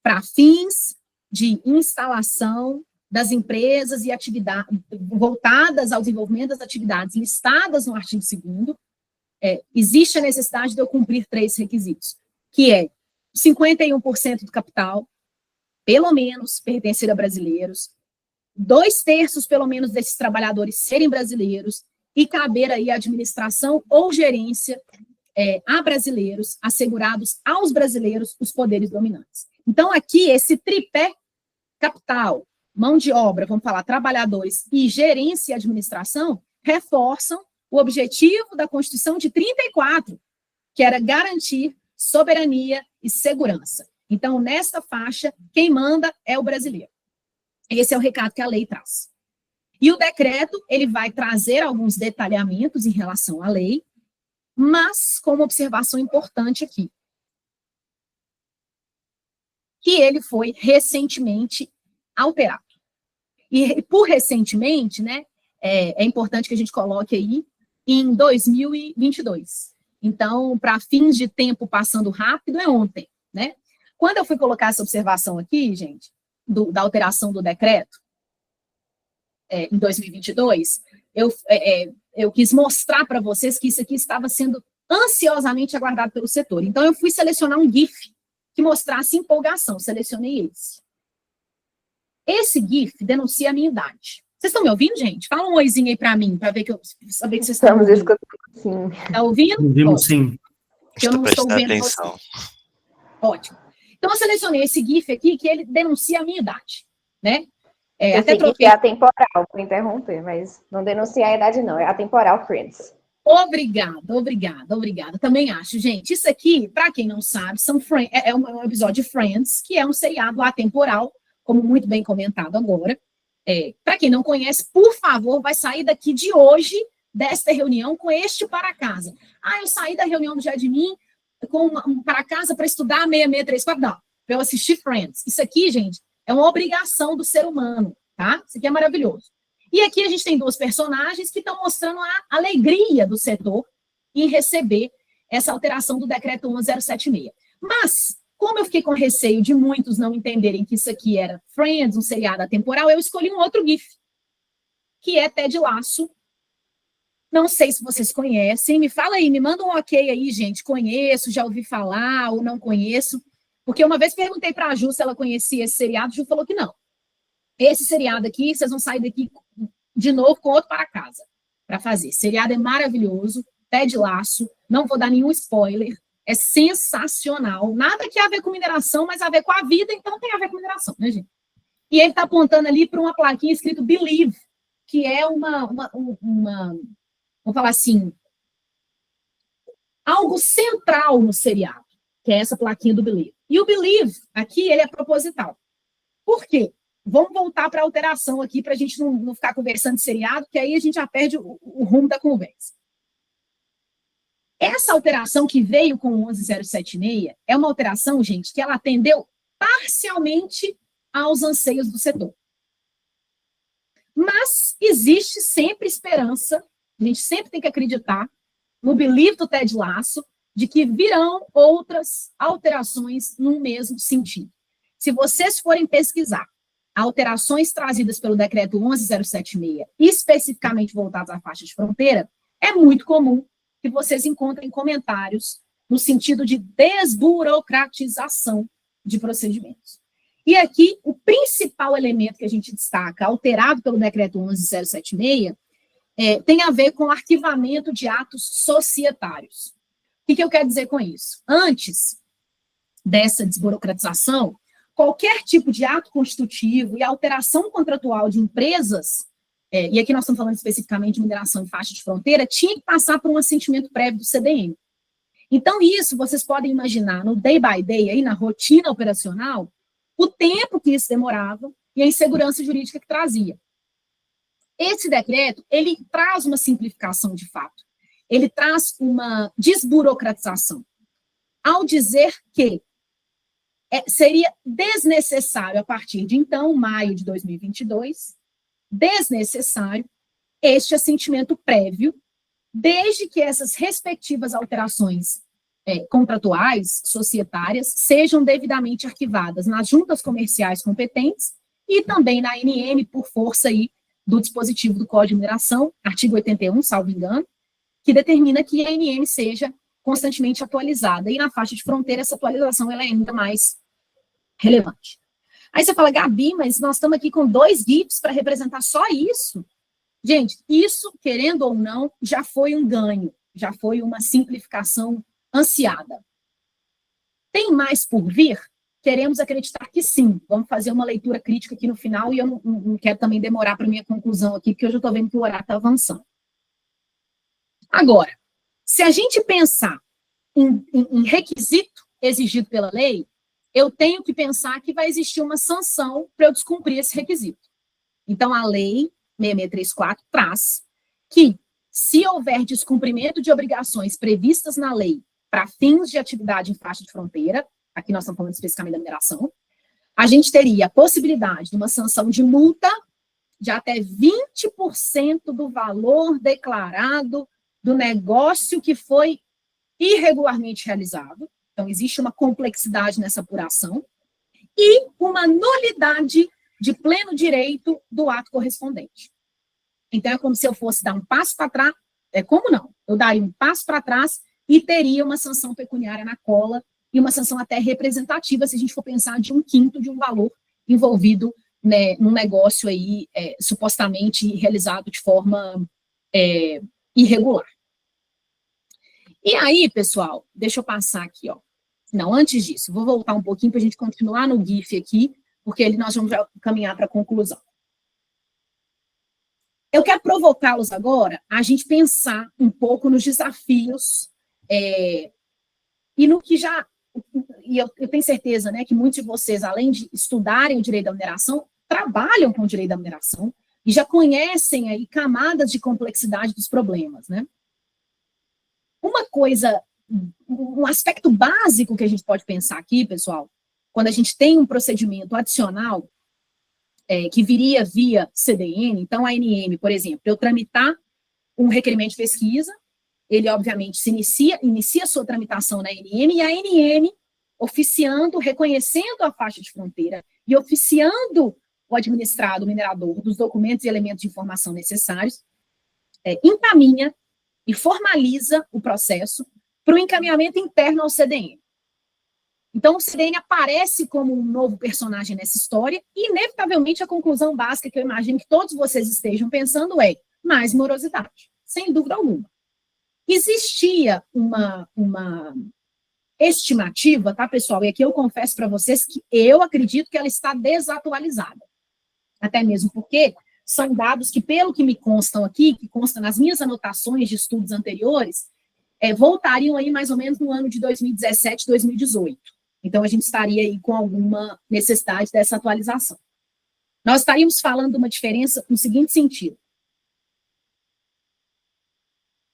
Para fins de instalação das empresas e atividades voltadas ao desenvolvimento das atividades listadas no artigo 2º, existe a necessidade de eu cumprir 3 requisitos, que é 51% do capital, pelo menos, pertencer a brasileiros, 2/3, pelo menos, desses trabalhadores serem brasileiros, e caber aí a administração ou gerência a brasileiros, assegurados aos brasileiros os poderes dominantes. Então, aqui, esse tripé capital, mão de obra, vamos falar, trabalhadores e gerência e administração, reforçam o objetivo da Constituição de 34, que era garantir soberania e segurança. Então, nesta faixa, quem manda é o brasileiro. Esse é o recado que a lei traz. E o decreto, ele vai trazer alguns detalhamentos em relação à lei, mas com uma observação importante aqui, que ele foi recentemente alterado. E por recentemente, né, é importante que a gente coloque aí em 2022. Então, para fins de tempo passando rápido, é ontem, né? Quando eu fui colocar essa observação aqui, gente, da alteração do decreto, em 2022, eu quis mostrar para vocês que isso aqui estava sendo ansiosamente aguardado pelo setor. Então, eu fui selecionar um GIF que mostrasse empolgação. Selecionei esse. Esse GIF denuncia a minha idade. Vocês estão me ouvindo, gente? Fala um oizinho aí para mim, para saber que vocês estão ouvindo. Estamos escutando, sim. Está ouvindo? Ouvimos, sim. Eu não estou vendo atenção. Ótimo. Então, eu selecionei esse GIF aqui, que ele denuncia a minha idade, né? Até troquei. É atemporal, vou interromper, mas não denuncia a idade, não. É atemporal, Friends. Obrigada. Também acho, gente. Isso aqui, para quem não sabe, é um episódio de Friends, que é um seriado atemporal, como muito bem comentado agora. Para quem não conhece, por favor, vai sair daqui de hoje, desta reunião, com este para casa. Eu saí da reunião do Jadmin com para casa para estudar 6634. Não, para eu assistir Friends. Isso aqui, gente, é uma obrigação do ser humano, tá? Isso aqui é maravilhoso. E aqui a gente tem 2 personagens que estão mostrando a alegria do setor em receber essa alteração do decreto 11076. Mas, como eu fiquei com receio de muitos não entenderem que isso aqui era Friends, um seriado atemporal, eu escolhi um outro GIF, que é Ted Lasso. Não sei se vocês conhecem, me fala aí, me manda um ok aí, gente, conheço, já ouvi falar ou não conheço, porque uma vez perguntei para a Ju se ela conhecia esse seriado, a Ju falou que não. Esse seriado aqui, vocês vão sair daqui de novo com outro para casa para fazer. Esse seriado é maravilhoso, Ted Lasso, não vou dar nenhum spoiler, é sensacional, nada que a ver com mineração, mas a ver com a vida, então tem a ver com mineração, né, gente? E ele está apontando ali para uma plaquinha escrito Believe, que é vamos falar assim, algo central no seriado, que é essa plaquinha do Believe. E o Believe, aqui, ele é proposital. Por quê? Vamos voltar para a alteração aqui, para a gente não ficar conversando de seriado, que aí a gente já perde o rumo da conversa. Essa alteração que veio com o 11076 é uma alteração, gente, que ela atendeu parcialmente aos anseios do setor. Mas existe sempre esperança, a gente sempre tem que acreditar no belief do Ted Lasso, de que virão outras alterações no mesmo sentido. Se vocês forem pesquisar alterações trazidas pelo decreto 11076, especificamente voltadas à faixa de fronteira, é muito comum que vocês encontrem comentários no sentido de desburocratização de procedimentos. E aqui, o principal elemento que a gente destaca, alterado pelo decreto 11076, tem a ver com o arquivamento de atos societários. O que eu quero dizer com isso? Antes dessa desburocratização, qualquer tipo de ato constitutivo e alteração contratual de empresas, e aqui nós estamos falando especificamente de mineração em faixa de fronteira, tinha que passar por um assentimento prévio do CDM. Então, isso vocês podem imaginar no day by day, aí, na rotina operacional, o tempo que isso demorava e a insegurança jurídica que trazia. Esse decreto, ele traz uma simplificação de fato. Ele traz uma desburocratização. ao dizer que seria desnecessário, a partir de então, maio de 2022, desnecessário este assentimento prévio, desde que essas respectivas alterações contratuais, societárias, sejam devidamente arquivadas nas juntas comerciais competentes e também na ANM, por força aí do dispositivo do Código de Mineração, artigo 81, salvo engano, que determina que a ANM seja constantemente atualizada. E na faixa de fronteira, essa atualização ela é ainda mais relevante. Aí você fala, Gabi, mas nós estamos aqui com 2 GIFs para representar só isso? Gente, isso, querendo ou não, já foi um ganho, já foi uma simplificação ansiada. Tem mais por vir? Queremos acreditar que sim. Vamos fazer uma leitura crítica aqui no final e eu não quero também demorar para minha conclusão aqui, porque eu já estou vendo que o horário está avançando. Agora, se a gente pensar em requisito exigido pela lei, eu tenho que pensar que vai existir uma sanção para eu descumprir esse requisito. Então, a lei 6634 traz que, se houver descumprimento de obrigações previstas na lei para fins de atividade em faixa de fronteira, aqui nós estamos falando especificamente da mineração, a gente teria a possibilidade de uma sanção de multa de até 20% do valor declarado do negócio que foi irregularmente realizado. Então, existe uma complexidade nessa apuração e uma nulidade de pleno direito do ato correspondente. Então, é como se eu fosse dar um passo para trás, como não? Eu daria um passo para trás e teria uma sanção pecuniária na cola e uma sanção até representativa, se a gente for pensar de 1/5 de um valor envolvido, né, num negócio aí supostamente realizado de forma irregular. E aí, pessoal, deixa eu passar aqui, ó. Não, antes disso, vou voltar um pouquinho para a gente continuar no GIF aqui, porque ali nós vamos já caminhar para a conclusão. Eu quero provocá-los agora a gente pensar um pouco nos desafios e no que já... E eu tenho certeza, né, que muitos de vocês, além de estudarem o direito da mineração, trabalham com o direito da mineração e já conhecem aí camadas de complexidade dos problemas, né? Uma coisa, um aspecto básico que a gente pode pensar aqui, pessoal, quando a gente tem um procedimento adicional que viria via CDN, então a ANM, por exemplo, eu tramitar um requerimento de pesquisa, ele obviamente inicia a sua tramitação na ANM e a ANM oficiando, reconhecendo a faixa de fronteira e oficiando o administrado, o minerador, dos documentos e elementos de informação necessários, encaminha e formaliza o processo para o encaminhamento interno ao CDN. Então, o CDN aparece como um novo personagem nessa história e, inevitavelmente, a conclusão básica que eu imagino que todos vocês estejam pensando é mais morosidade, sem dúvida alguma. Existia uma estimativa, tá, pessoal? E aqui eu confesso para vocês que eu acredito que ela está desatualizada. Até mesmo porque são dados que, pelo que me constam aqui, que constam nas minhas anotações de estudos anteriores, voltariam aí mais ou menos no ano de 2017, 2018. Então, a gente estaria aí com alguma necessidade dessa atualização. Nós estaríamos falando de uma diferença no seguinte sentido.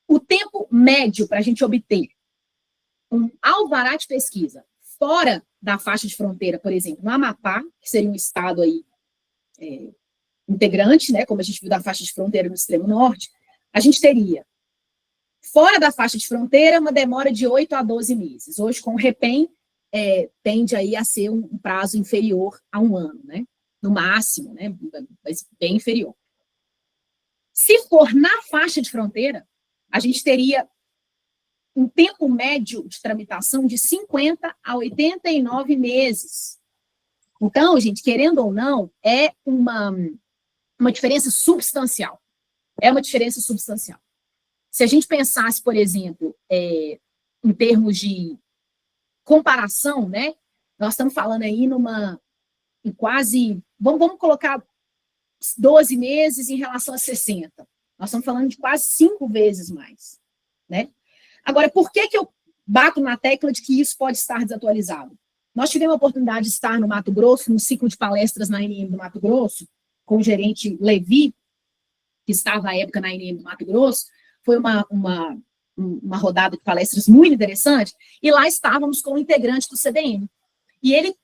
O tempo médio para a gente obter um alvará de pesquisa fora da faixa de fronteira, por exemplo, no Amapá, que seria um estado aí integrante, né, como a gente viu da faixa de fronteira no extremo norte, a gente teria, fora da faixa de fronteira, uma demora de 8 a 12 meses. Hoje, com o REPEN, tende aí a ser um prazo inferior a 1 ano, né, no máximo, né, mas bem inferior. Se for na faixa de fronteira, a gente teria um tempo médio de tramitação de 50 a 89 meses. Então, gente, querendo ou não, é uma diferença substancial. É uma diferença substancial. Se a gente pensasse, por exemplo, em termos de comparação, né, nós estamos falando aí em quase, vamos colocar 12 meses em relação a 60. Nós estamos falando de quase 5 vezes mais, né? Agora, por que eu bato na tecla de que isso pode estar desatualizado? Nós tivemos a oportunidade de estar no Mato Grosso, no ciclo de palestras na ANM do Mato Grosso, com o gerente Levi, que estava à época na ANM do Mato Grosso. Foi uma uma rodada de palestras muito interessante, e lá estávamos com o integrante do CDN. E ele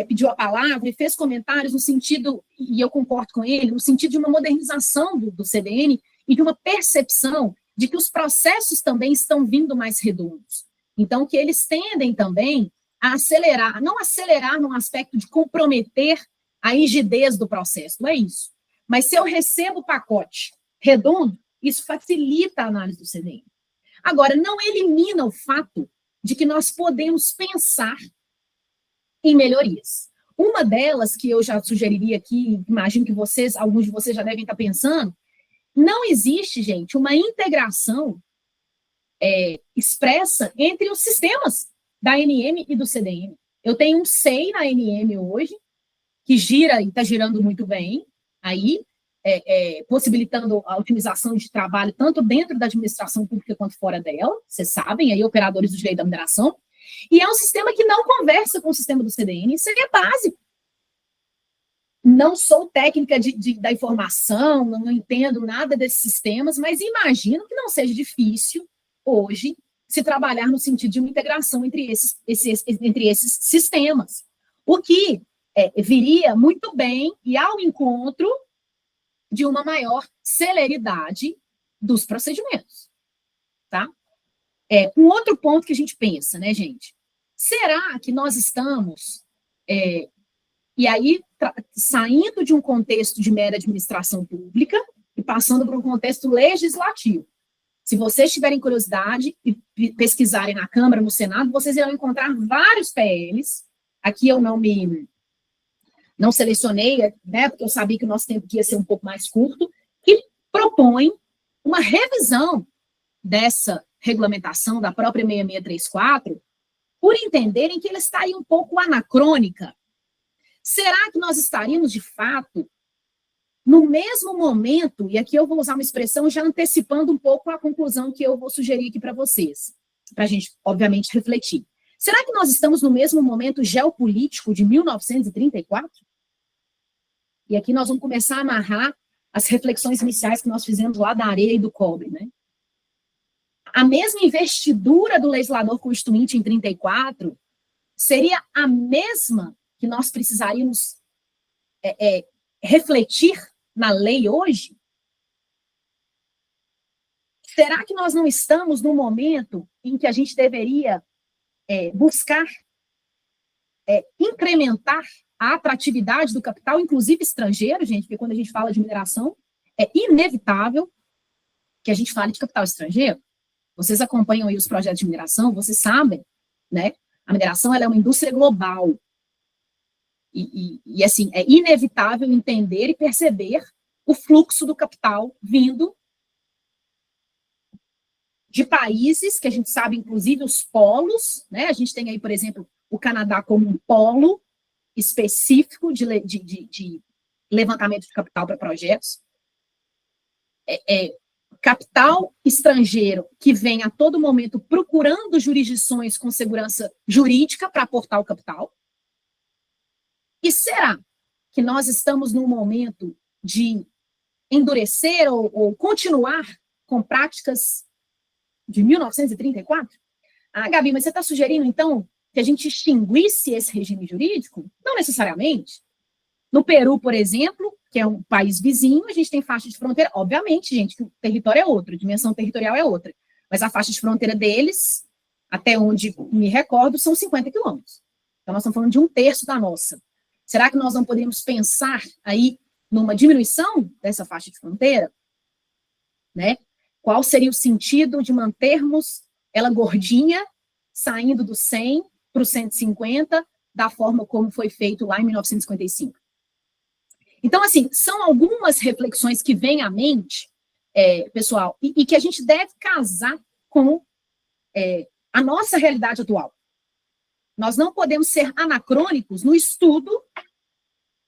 pediu a palavra e fez comentários no sentido, e eu concordo com ele, no sentido de uma modernização do CDN e de uma percepção de que os processos também estão vindo mais redondos. Então, que eles tendem também a acelerar, não acelerar no aspecto de comprometer a rigidez do processo, não é isso. Mas se eu recebo o pacote redondo, isso facilita a análise do CDN. Agora, não elimina o fato de que nós podemos pensar em melhorias. Uma delas, que eu já sugeriria aqui, imagino que vocês, alguns de vocês já devem estar pensando, não existe, gente, uma integração expressa entre os sistemas da ANM e do CDN. Eu tenho um SEI na ANM hoje, que gira e está girando muito bem, aí, possibilitando a otimização de trabalho tanto dentro da administração pública quanto fora dela, vocês sabem, aí operadores do direito da mineração, e é um sistema que não conversa com o sistema do CDN, isso é básico. Não sou técnica da informação, não entendo nada desses sistemas, mas imagino que não seja difícil, hoje, se trabalhar no sentido de uma integração entre esses sistemas. O que viria muito bem e ao encontro de uma maior celeridade dos procedimentos. Tá? Um outro ponto que a gente pensa, né, gente? Será que nós estamos... e aí, saindo de um contexto de mera administração pública e passando para um contexto legislativo. Se vocês tiverem curiosidade e pesquisarem na Câmara, no Senado, vocês irão encontrar vários PLs. Aqui eu não selecionei, né, porque eu sabia que o nosso tempo ia ser um pouco mais curto, que propõem uma revisão dessa regulamentação da própria 6634, por entenderem que ela estaria um pouco anacrônica. Será que nós estaríamos, de fato, no mesmo momento, e aqui eu vou usar uma expressão já antecipando um pouco a conclusão que eu vou sugerir aqui para vocês, para a gente, obviamente, refletir. Será que nós estamos no mesmo momento geopolítico de 1934? E aqui nós vamos começar a amarrar as reflexões iniciais que nós fizemos lá da areia e do cobre, né? A mesma investidura do legislador constituinte em 34 seria a mesma que nós precisaríamos refletir na lei hoje? Será que nós não estamos no momento em que a gente deveria buscar incrementar a atratividade do capital, inclusive estrangeiro, gente, porque quando a gente fala de mineração, é inevitável que a gente fale de capital estrangeiro. Vocês acompanham aí os projetos de mineração, vocês sabem, né? A mineração ela é uma indústria global. E assim, é inevitável entender e perceber o fluxo do capital vindo de países que a gente sabe, inclusive, os polos, né? A gente tem aí, por exemplo, o Canadá como um polo específico de levantamento de capital para projetos. Capital estrangeiro que vem a todo momento procurando jurisdições com segurança jurídica para aportar o capital. E será que nós estamos num momento de endurecer ou continuar com práticas de 1934? Ah, Gabi, mas você está sugerindo, então, que a gente extinguisse esse regime jurídico? Não necessariamente. No Peru, por exemplo, que é um país vizinho, a gente tem faixa de fronteira, obviamente, gente, que o território é outro, a dimensão territorial é outra, mas a faixa de fronteira deles, até onde me recordo, são 50 quilômetros. Então, nós estamos falando de 1/3 da nossa. Será que nós não poderíamos pensar aí numa diminuição dessa faixa de fronteira? Né? Qual seria o sentido de mantermos ela gordinha, saindo do 100 para o 150, da forma como foi feito lá em 1955? Então, assim, são algumas reflexões que vêm à mente, pessoal, e que a gente deve casar com a nossa realidade atual. Nós não podemos ser anacrônicos no estudo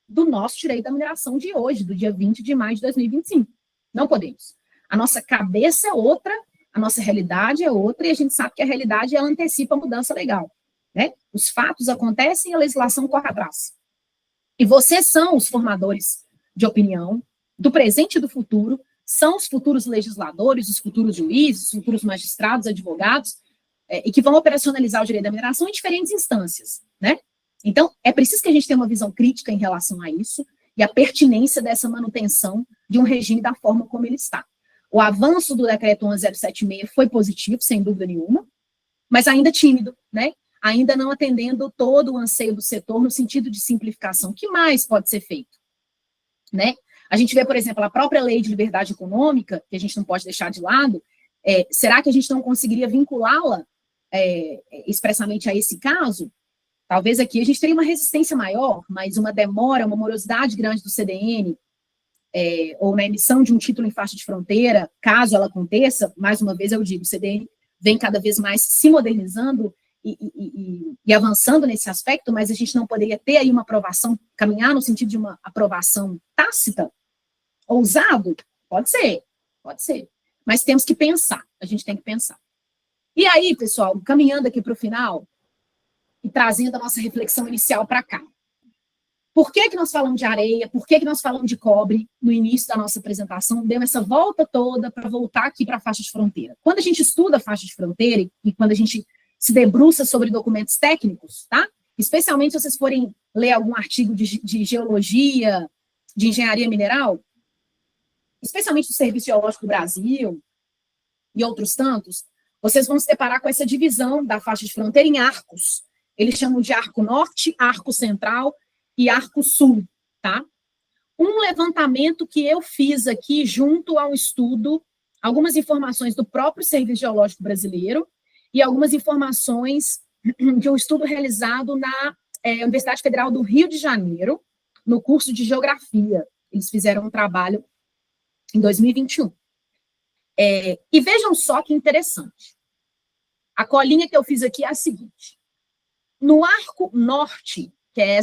do nosso direito da mineração de hoje, do dia 20 de maio de 2025. Não podemos. A nossa cabeça é outra, a nossa realidade é outra, e a gente sabe que a realidade ela antecipa a mudança legal. Né? Os fatos acontecem e a legislação corre atrás. E vocês são os formadores de opinião, do presente e do futuro, são os futuros legisladores, os futuros juízes, os futuros magistrados, advogados, e que vão operacionalizar o direito da mineração em diferentes instâncias, né? Então, é preciso que a gente tenha uma visão crítica em relação a isso e a pertinência dessa manutenção de um regime da forma como ele está. O avanço do decreto 11076 foi positivo, sem dúvida nenhuma, mas ainda tímido, né? Ainda não atendendo todo o anseio do setor no sentido de simplificação. O que mais pode ser feito, né? A gente vê, por exemplo, a própria lei de liberdade econômica, que a gente não pode deixar de lado, será que a gente não conseguiria vinculá-la expressamente a esse caso? Talvez aqui a gente teria uma resistência maior, mas uma demora, uma morosidade grande do CDN, ou na emissão de um título em faixa de fronteira, caso ela aconteça, mais uma vez eu digo, o CDN vem cada vez mais se modernizando e avançando nesse aspecto, mas a gente não poderia ter aí uma aprovação, caminhar no sentido de uma aprovação tácita, ousado? Pode ser, mas temos que pensar, a gente tem que pensar. E aí, pessoal, caminhando aqui para o final, e trazendo a nossa reflexão inicial para cá. Por que nós falamos de areia? Por que nós falamos de cobre no início da nossa apresentação? Deu essa volta toda para voltar aqui para a faixa de fronteira. Quando a gente estuda a faixa de fronteira e quando a gente se debruça sobre documentos técnicos, tá? Especialmente se vocês forem ler algum artigo de geologia, de engenharia mineral, especialmente do Serviço Geológico do Brasil e outros tantos, vocês vão se deparar com essa divisão da faixa de fronteira em arcos. Eles chamam de arco norte, arco central e arco sul, tá? Um levantamento que eu fiz aqui junto ao estudo, algumas informações do próprio Serviço Geológico Brasileiro e algumas informações de um estudo realizado na Universidade Federal do Rio de Janeiro, no curso de Geografia. Eles fizeram um trabalho em 2021. E vejam só que interessante. A colinha que eu fiz aqui é a seguinte. No arco norte, que é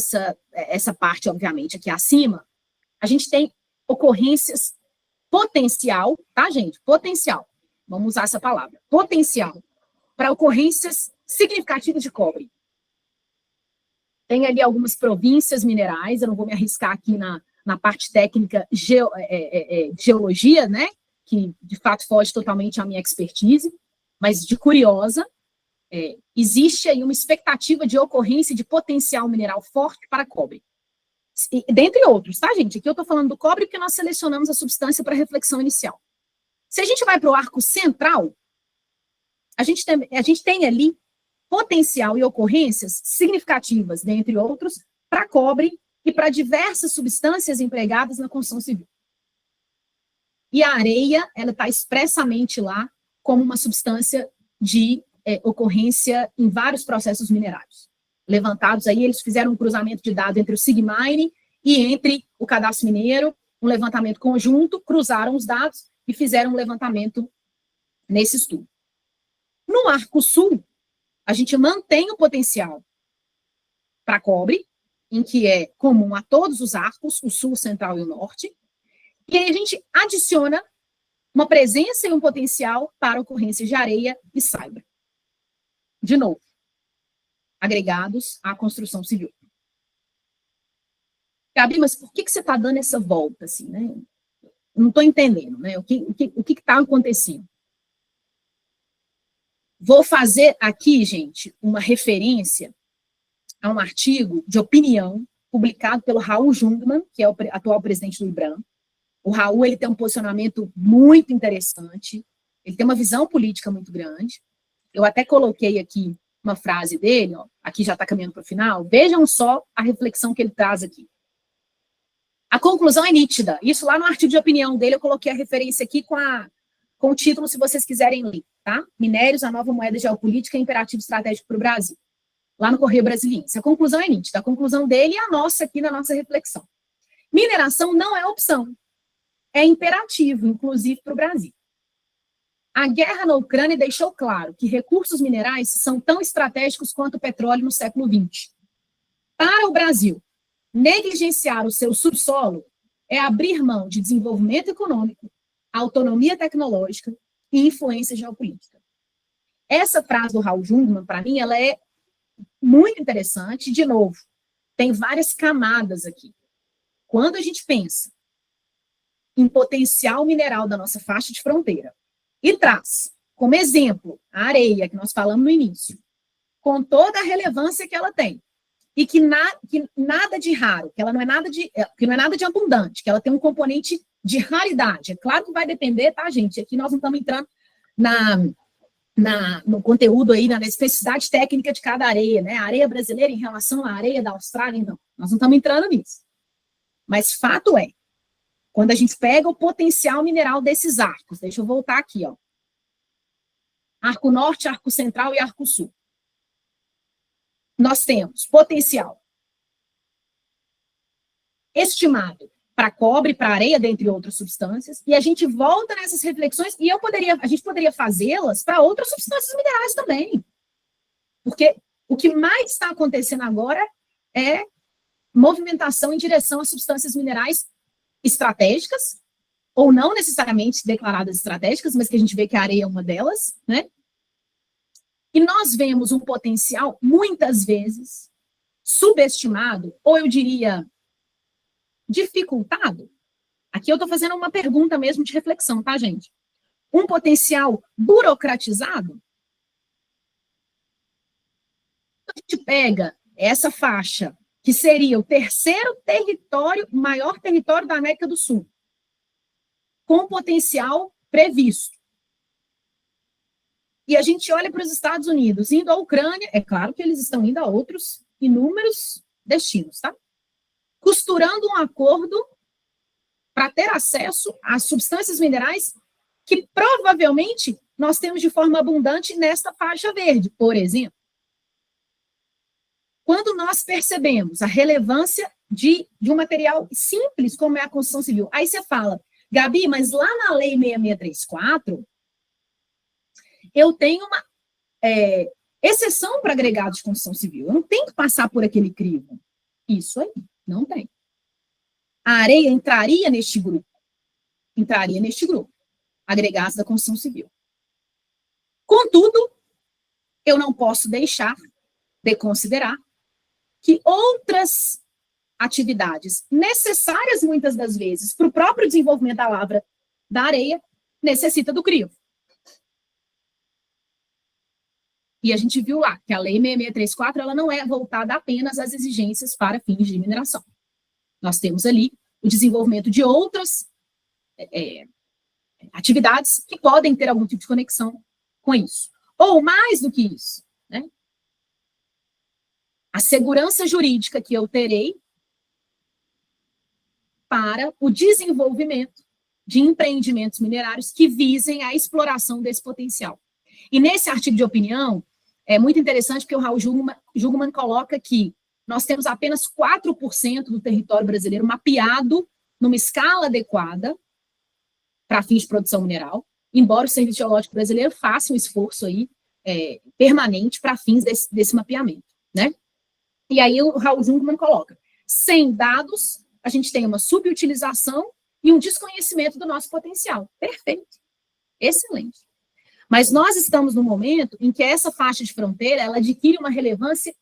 essa parte, obviamente, aqui acima, a gente tem ocorrências potencial, tá, gente? Potencial. Vamos usar essa palavra. Potencial para ocorrências significativas de cobre. Tem ali algumas províncias minerais, eu não vou me arriscar aqui na parte técnica de geologia, né? Que, de fato, foge totalmente à minha expertise, mas de curiosa, existe aí uma expectativa de ocorrência de potencial mineral forte para cobre. Dentre outros, tá, gente? Aqui eu estou falando do cobre porque nós selecionamos a substância para reflexão inicial. Se a gente vai para o arco central, a gente tem ali potencial e ocorrências significativas, dentre outros, para cobre e para diversas substâncias empregadas na construção civil. E a areia, ela está expressamente lá como uma substância de ocorrência em vários processos minerários. Levantados aí, eles fizeram um cruzamento de dados entre o Sigmine e entre o Cadastro Mineiro, um levantamento conjunto, cruzaram os dados e fizeram um levantamento nesse estudo. No Arco Sul, a gente mantém o potencial para cobre, em que é comum a todos os arcos, o Sul, o Central e o Norte, e aí a gente adiciona uma presença e um potencial para ocorrências de areia e saibro. De novo, agregados à construção civil. Gabi, mas por que você está dando essa volta, assim, né? Não estou entendendo, né? O que está acontecendo? Vou fazer aqui, gente, uma referência a um artigo de opinião publicado pelo Raul Jungmann, que é o atual presidente do IBRAM. O Raul, ele tem um posicionamento muito interessante, ele tem uma visão política muito grande. Eu até coloquei aqui uma frase dele, ó, aqui já está caminhando para o final. Vejam só a reflexão que ele traz aqui. A conclusão é nítida. Isso lá no artigo de opinião dele, eu coloquei a referência aqui com o título, se vocês quiserem ler, tá? Minérios, a nova moeda geopolítica e imperativo estratégico para o Brasil. Lá no Correio Brasiliense. A conclusão é nítida. A conclusão dele é a nossa aqui na nossa reflexão. Mineração não é opção. É imperativo, inclusive, para o Brasil. A guerra na Ucrânia deixou claro que recursos minerais são tão estratégicos quanto o petróleo no século XX. Para o Brasil, negligenciar o seu subsolo é abrir mão de desenvolvimento econômico, autonomia tecnológica e influência geopolítica. Essa frase do Raul Jungmann, para mim, ela é muito interessante. De novo, tem várias camadas aqui. Quando a gente pensa em potencial mineral da nossa faixa de fronteira e traz como exemplo a areia, que nós falamos no início, com toda a relevância que ela tem, e que nada de raro, que ela não é nada de abundante, que ela tem um componente de raridade. É claro que vai depender, tá, gente? Aqui nós não estamos entrando no conteúdo aí, na especificidade técnica de cada areia, né? A areia brasileira em relação à areia da Austrália, não. Nós não estamos entrando nisso. Mas fato é, quando a gente pega o potencial mineral desses arcos, deixa eu voltar aqui, ó. Arco Norte, Arco Central e Arco Sul. Nós temos potencial estimado para cobre, para areia, dentre outras substâncias, e a gente volta nessas reflexões, e a gente poderia fazê-las para outras substâncias minerais também. Porque o que mais está acontecendo agora é movimentação em direção a substâncias minerais estratégicas, ou não necessariamente declaradas estratégicas, mas que a gente vê que a areia é uma delas, né? E nós vemos um potencial, muitas vezes, subestimado, ou eu diria, dificultado. Aqui eu estou fazendo uma pergunta mesmo de reflexão, tá, gente? Um potencial burocratizado. A gente pega essa faixa, que seria o terceiro maior território da América do Sul, com potencial previsto. E a gente olha para os Estados Unidos, indo à Ucrânia, é claro que eles estão indo a outros inúmeros destinos, tá? Costurando um acordo para ter acesso às substâncias minerais que provavelmente nós temos de forma abundante nesta faixa verde, por exemplo. Quando nós percebemos a relevância de um material simples como é a construção civil, aí você fala, Gabi, mas lá na Lei 6634, eu tenho uma exceção para agregados de construção civil. Eu não tenho que passar por aquele crivo. Isso aí, não tem. A areia entraria neste grupo. Agregados da construção civil. Contudo, eu não posso deixar de considerar que outras atividades necessárias, muitas das vezes, para o próprio desenvolvimento da lavra da areia, necessita do crivo. E a gente viu lá que a Lei 6634 ela não é voltada apenas às exigências para fins de mineração. Nós temos ali o desenvolvimento de outras atividades que podem ter algum tipo de conexão com isso. Ou mais do que isso, né? A segurança jurídica que eu terei para o desenvolvimento de empreendimentos minerários que visem a exploração desse potencial. E nesse artigo de opinião, é muito interessante porque o Raul Jungmann coloca que nós temos apenas 4% do território brasileiro mapeado numa escala adequada para fins de produção mineral, embora o Serviço Geológico Brasileiro faça um esforço aí, permanente para fins desse mapeamento, né? E aí o Raul Jungmann coloca, sem dados, a gente tem uma subutilização e um desconhecimento do nosso potencial. Perfeito. Excelente. Mas nós estamos no momento em que essa faixa de fronteira, ela adquire uma relevância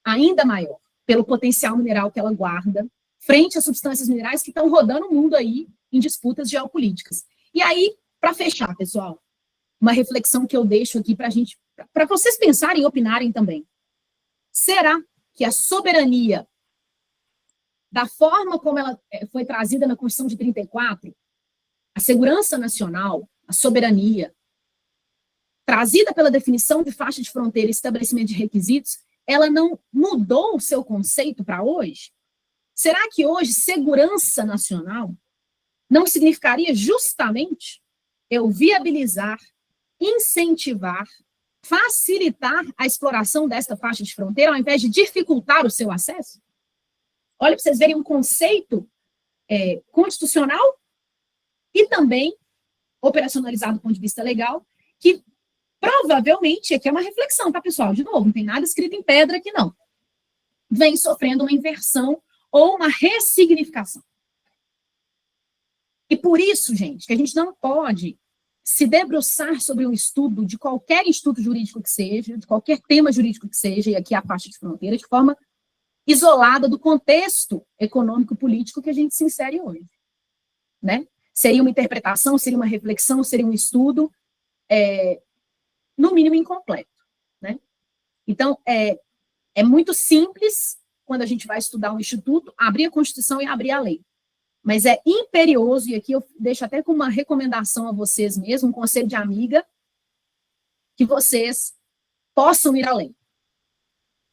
ainda maior, pelo potencial mineral que ela guarda, frente às substâncias minerais que estão rodando o mundo aí em disputas geopolíticas. E aí, para fechar, pessoal, uma reflexão que eu deixo aqui para vocês pensarem e opinarem também. Será que a soberania, da forma como ela foi trazida na Constituição de 34, a segurança nacional, a soberania, trazida pela definição de faixa de fronteira e estabelecimento de requisitos, ela não mudou o seu conceito para hoje? Será que hoje segurança nacional não significaria justamente eu viabilizar, incentivar, facilitar a exploração desta faixa de fronteira, ao invés de dificultar o seu acesso? Olha, para vocês verem um conceito constitucional e também operacionalizado do ponto de vista legal, que provavelmente, aqui é uma reflexão, tá, pessoal? De novo, não tem nada escrito em pedra aqui, não. Vem sofrendo uma inversão ou uma ressignificação. E por isso, gente, que a gente não pode se debruçar sobre um estudo de qualquer instituto jurídico que seja, de qualquer tema jurídico que seja, e aqui a faixa de fronteira, de forma isolada do contexto econômico-político que a gente se insere hoje, né? seria uma interpretação, seria uma reflexão, seria um estudo, no mínimo incompleto, né? Então, é muito simples, quando a gente vai estudar um instituto, abrir a Constituição e abrir a lei. Mas é imperioso, e aqui eu deixo até como uma recomendação a vocês mesmos, um conselho de amiga, que vocês possam ir além.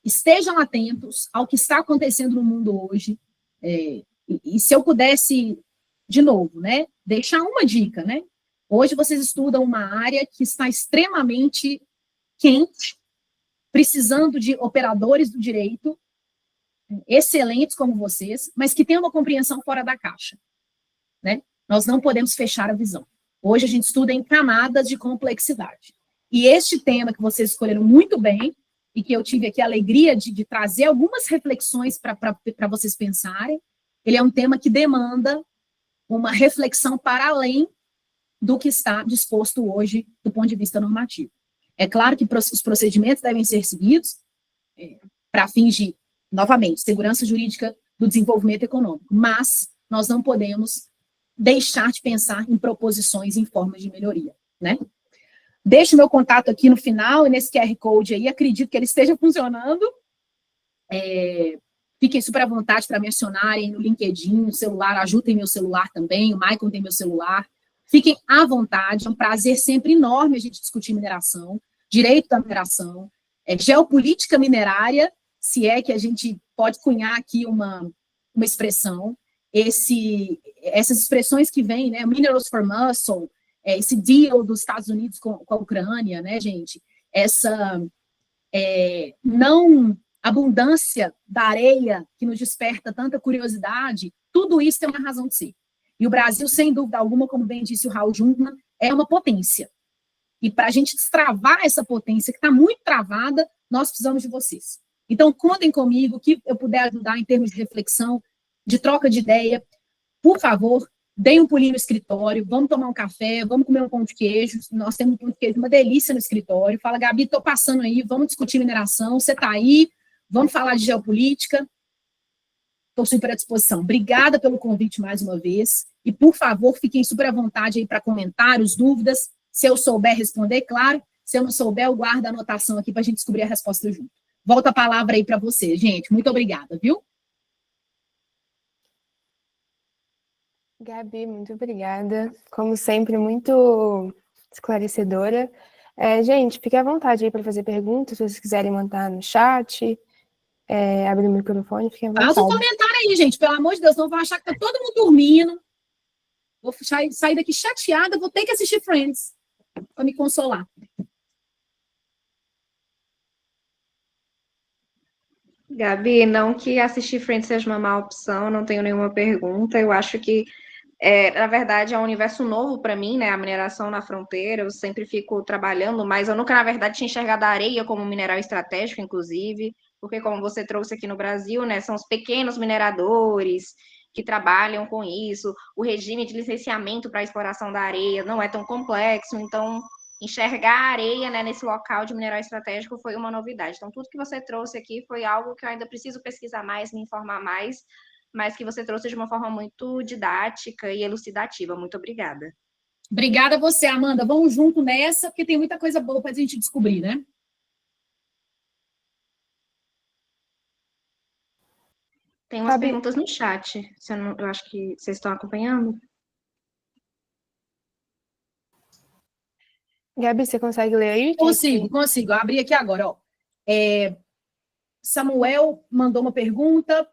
Estejam atentos ao que está acontecendo no mundo hoje, e se eu pudesse, de novo, né, deixar uma dica, né? Hoje vocês estudam uma área que está extremamente quente, precisando de operadores do direito, excelentes como vocês, mas que tenham uma compreensão fora da caixa, né? Nós não podemos fechar a visão. Hoje a gente estuda em camadas de complexidade. E este tema que vocês escolheram muito bem, e que eu tive aqui a alegria de trazer algumas reflexões para vocês pensarem, ele é um tema que demanda uma reflexão para além do que está disposto hoje do ponto de vista normativo. É claro que os procedimentos devem ser seguidos para fins de, novamente, segurança jurídica do desenvolvimento econômico, mas nós não podemos deixar de pensar em proposições em formas de melhoria, né? Deixo meu contato aqui no final, e nesse QR Code aí, acredito que ele esteja funcionando. Fiquem super à vontade para me acionarem no LinkedIn, no celular, ajudem meu celular também, o Maicon tem meu celular. Fiquem à vontade, é um prazer sempre enorme a gente discutir mineração, direito da mineração, geopolítica minerária, se é que a gente pode cunhar aqui uma expressão, essas expressões que vêm, né, Minerals for Muscle, esse deal dos Estados Unidos com a Ucrânia, né, gente, essa não abundância da areia que nos desperta tanta curiosidade, tudo isso tem uma razão de ser. E o Brasil, sem dúvida alguma, como bem disse o Raul Jungmann, é uma potência. E para a gente destravar essa potência que está muito travada, nós precisamos de vocês. Então, contem comigo, o que eu puder ajudar em termos de reflexão, de troca de ideia, por favor, deem um pulinho no escritório, vamos tomar um café, vamos comer um pão de queijo, nós temos um pão de queijo, uma delícia no escritório, fala, Gabi, estou passando aí, vamos discutir mineração, você está aí, vamos falar de geopolítica, estou super à disposição. Obrigada pelo convite mais uma vez, e por favor, fiquem super à vontade aí para comentários, dúvidas, se eu souber responder, claro, se eu não souber, eu guardo a anotação aqui para a gente descobrir a resposta junto. Volto a palavra aí para você, gente, muito obrigada, viu? Gabi, muito obrigada. Como sempre, muito esclarecedora. Gente, fique à vontade aí para fazer perguntas, se vocês quiserem mandar no chat, abrir o microfone, fiquem à vontade. Faz um comentário aí, gente, pelo amor de Deus, não vão achar que tá todo mundo dormindo. Vou sair daqui chateada, vou ter que assistir Friends para me consolar. Gabi, não que assistir Friends seja uma má opção, não tenho nenhuma pergunta. Eu acho que, na verdade, é um universo novo para mim, né? A mineração na fronteira, eu sempre fico trabalhando, mas eu nunca, na verdade, tinha enxergado a areia como mineral estratégico, inclusive, porque, como você trouxe aqui no Brasil, né, são os pequenos mineradores que trabalham com isso, o regime de licenciamento para a exploração da areia não é tão complexo, então enxergar a areia, né, nesse local de mineral estratégico foi uma novidade. Então, tudo que você trouxe aqui foi algo que eu ainda preciso pesquisar mais, me informar mais, mas que você trouxe de uma forma muito didática e elucidativa. Muito obrigada. Obrigada a você, Amanda. Vamos junto nessa, porque tem muita coisa boa para a gente descobrir, né? Tem umas perguntas no chat. Eu acho que vocês estão acompanhando. Gabi, você consegue ler aí? Consigo. Abri aqui agora, ó. Samuel mandou uma pergunta.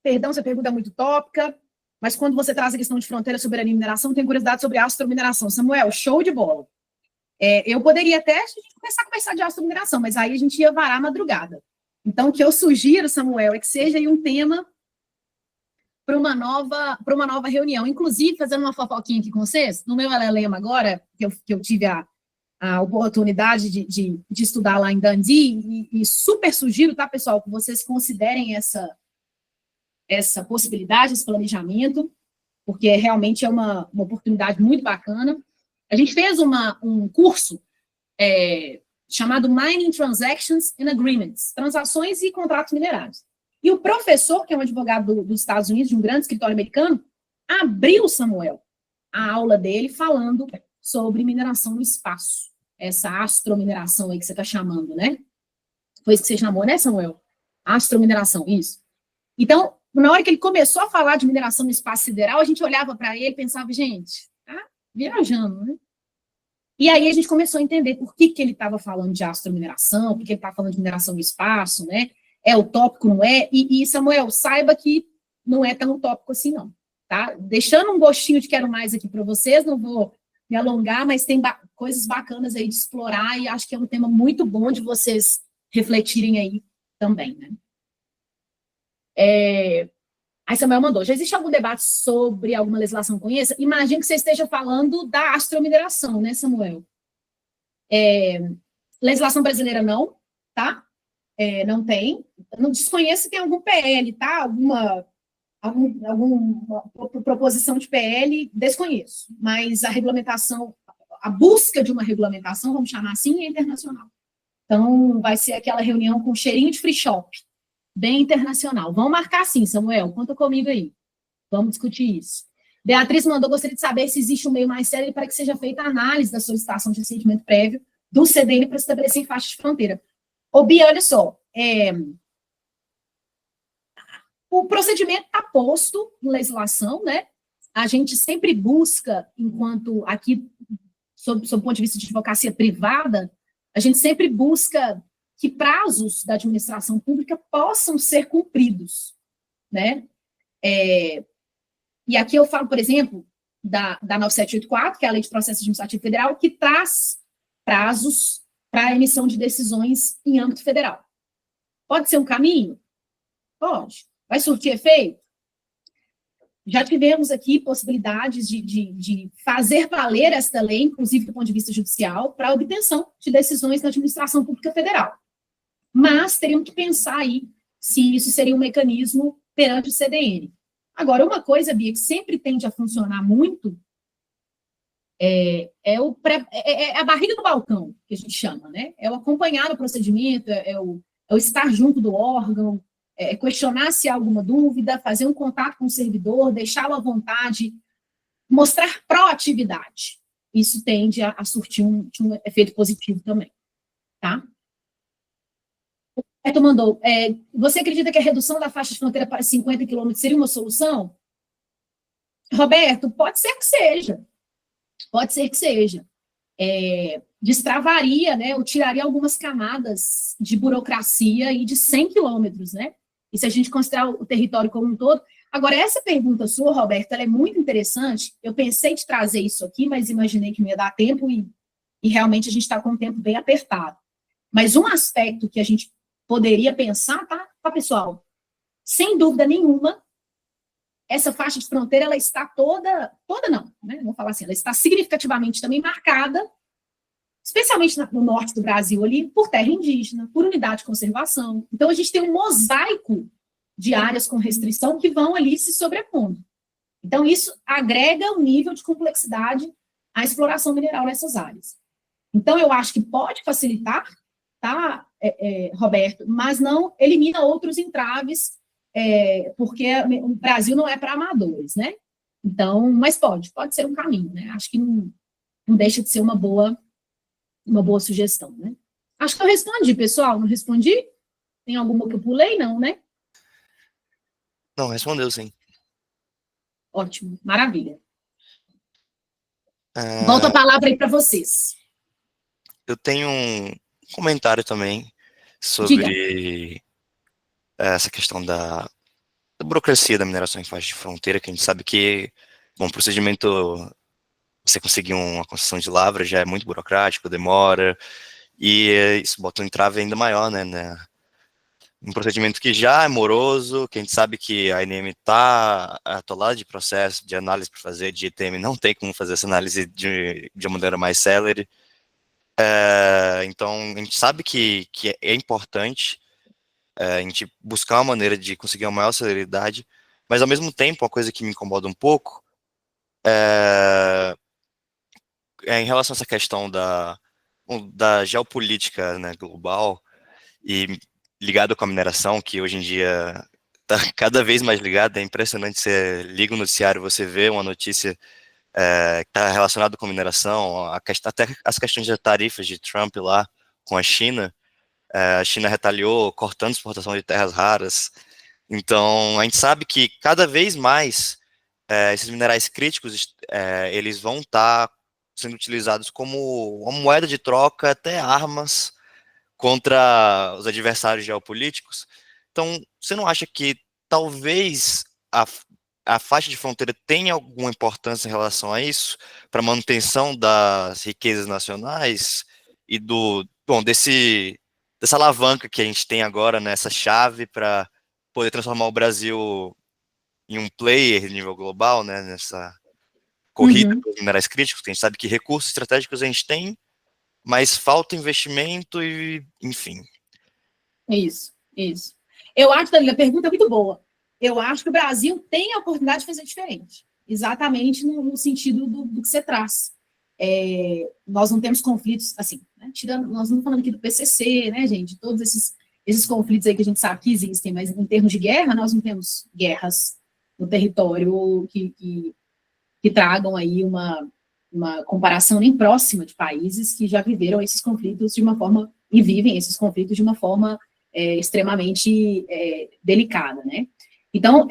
Perdão se a pergunta é muito tópica, mas quando você traz a questão de fronteira, soberania e mineração, tem curiosidade sobre astromineração. Samuel, show de bola. Eu poderia até começar a conversar de astromineração, mas aí a gente ia varar a madrugada. Então, o que eu sugiro, Samuel, é que seja aí um tema para uma nova reunião. Inclusive, fazendo uma fofoquinha aqui com vocês, no meu LLM agora, que eu tive a oportunidade de estudar lá em Dundee, e super sugiro, tá, pessoal, que vocês considerem essa possibilidade, esse planejamento, porque realmente é uma oportunidade muito bacana. A gente fez um curso chamado Mining Transactions and Agreements, transações e contratos minerários. E o professor, que é um advogado dos Estados Unidos, de um grande escritório americano, abriu o Samuel a aula dele falando sobre mineração no espaço, essa astromineração aí que você está chamando, né? Foi isso que você chamou, né, Samuel? Astromineração, isso. Então, na hora que ele começou a falar de mineração no espaço sideral, a gente olhava para ele e pensava, gente, tá viajando, né? E aí a gente começou a entender por que ele estava falando de astromineração, por que ele estava falando de mineração no espaço, né? É utópico, não é? E, Samuel, saiba que não é tão utópico assim, não, tá? Deixando um gostinho de quero mais aqui para vocês, não vou me alongar, mas tem coisas bacanas aí de explorar e acho que é um tema muito bom de vocês refletirem aí também, né? Aí Samuel mandou, já existe algum debate sobre alguma legislação com isso? Imagino que você esteja falando da astromineração, né, Samuel? Legislação brasileira não, tá? Não tem. Não desconheço se tem algum PL, tá? Alguma proposição de PL, desconheço. Mas a regulamentação, a busca de uma regulamentação, vamos chamar assim, é internacional. Então, vai ser aquela reunião com cheirinho de free shop, bem internacional. Vamos marcar sim, Samuel, conta comigo aí. Vamos discutir isso. Beatriz mandou, gostaria de saber se existe um meio mais sério para que seja feita a análise da solicitação de assentimiento prévio do CDN para estabelecer faixa de fronteira. Ô, Bia, olha só, o procedimento está posto em legislação, né? A gente sempre busca, enquanto aqui, sob o ponto de vista de advocacia privada, a gente sempre busca que prazos da administração pública possam ser cumpridos, né? E aqui eu falo, por exemplo, da 9784, que é a Lei de Processo Administrativo Federal, que traz prazos para a emissão de decisões em âmbito federal. Pode ser um caminho? Pode. Vai surtir efeito? Já tivemos aqui possibilidades de fazer valer esta lei, inclusive do ponto de vista judicial, para a obtenção de decisões na administração pública federal. Mas teríamos que pensar aí se isso seria um mecanismo perante o CDN. Agora, uma coisa, Bia, que sempre tende a funcionar muito é a barriga do balcão, que a gente chama, né? É o acompanhar o procedimento, é o estar junto do órgão, questionar se há alguma dúvida, fazer um contato com o servidor, deixá-lo à vontade, mostrar proatividade. Isso tende a surtir um efeito positivo também, tá? Roberto mandou, você acredita que a redução da faixa de fronteira para 50 quilômetros seria uma solução? Roberto, pode ser que seja. Pode ser que seja. Destravaria, né, ou tiraria algumas camadas de burocracia e de 100 quilômetros, né? E se a gente considerar o território como um todo. Agora, essa pergunta sua, Roberto, ela é muito interessante. Eu pensei de trazer isso aqui, mas imaginei que não ia dar tempo e realmente a gente está com o tempo bem apertado. Mas um aspecto que a gente poderia pensar, tá, pessoal? Sem dúvida nenhuma, essa faixa de fronteira, ela está toda não, né? Vamos falar assim, ela está significativamente também marcada, especialmente no norte do Brasil ali, por terra indígena, por unidade de conservação. Então, a gente tem um mosaico de áreas com restrição que vão ali se sobrepondo. Então, isso agrega um nível de complexidade à exploração mineral nessas áreas. Então, eu acho que pode facilitar, tá, Roberto, mas não elimina outros entraves, porque o Brasil não é para amadores, né? Então, mas pode ser um caminho, né? Acho que não deixa de ser uma boa sugestão, né? Acho que eu respondi, pessoal, não respondi? Tem alguma que eu pulei? Não, né? Não, respondeu sim. Ótimo, maravilha. Volto a palavra aí para vocês. Eu tenho um comentário também sobre essa questão da burocracia da mineração em faixa de fronteira, que a gente sabe que, bom, o procedimento, você conseguir uma concessão de lavra já é muito burocrático, demora, e isso bota um entrave ainda maior, né, um procedimento que já é moroso, que a gente sabe que a ANM está atolada de processo, de análise para fazer, de ITM não tem como fazer essa análise de uma maneira mais célere. Então, a gente sabe que é importante a gente buscar uma maneira de conseguir uma maior celeridade, mas, ao mesmo tempo, uma coisa que me incomoda um pouco é em relação a essa questão da geopolítica, né, global e ligado com a mineração, que hoje em dia está cada vez mais ligada. É impressionante, você liga o noticiário, você vê uma notícia que está relacionado com mineração, até as questões de tarifas de Trump lá com a China. A China retaliou, cortando exportação de terras raras. Então, a gente sabe que cada vez mais esses minerais críticos, eles vão estar sendo utilizados como uma moeda de troca, até armas, contra os adversários geopolíticos. Então, você não acha que talvez a faixa de fronteira tenha alguma importância em relação a isso, para a manutenção das riquezas nacionais e dessa alavanca que a gente tem agora, nessa chave para poder transformar o Brasil em um player de nível global, né, nessa corrida pelos minerais críticos, que a gente sabe que recursos estratégicos a gente tem, mas falta investimento e, enfim. Isso. Eu acho, Danilo, a pergunta é muito boa. Eu acho que o Brasil tem a oportunidade de fazer diferente, exatamente no sentido do que você traz. Nós não temos conflitos, assim, né, nós não falando aqui do PCC, né, gente, todos esses conflitos aí que a gente sabe que existem, mas em termos de guerra, nós não temos guerras no território que tragam aí uma comparação nem próxima de países que já viveram esses conflitos de uma forma, e vivem esses conflitos de uma forma extremamente delicada, né? Então,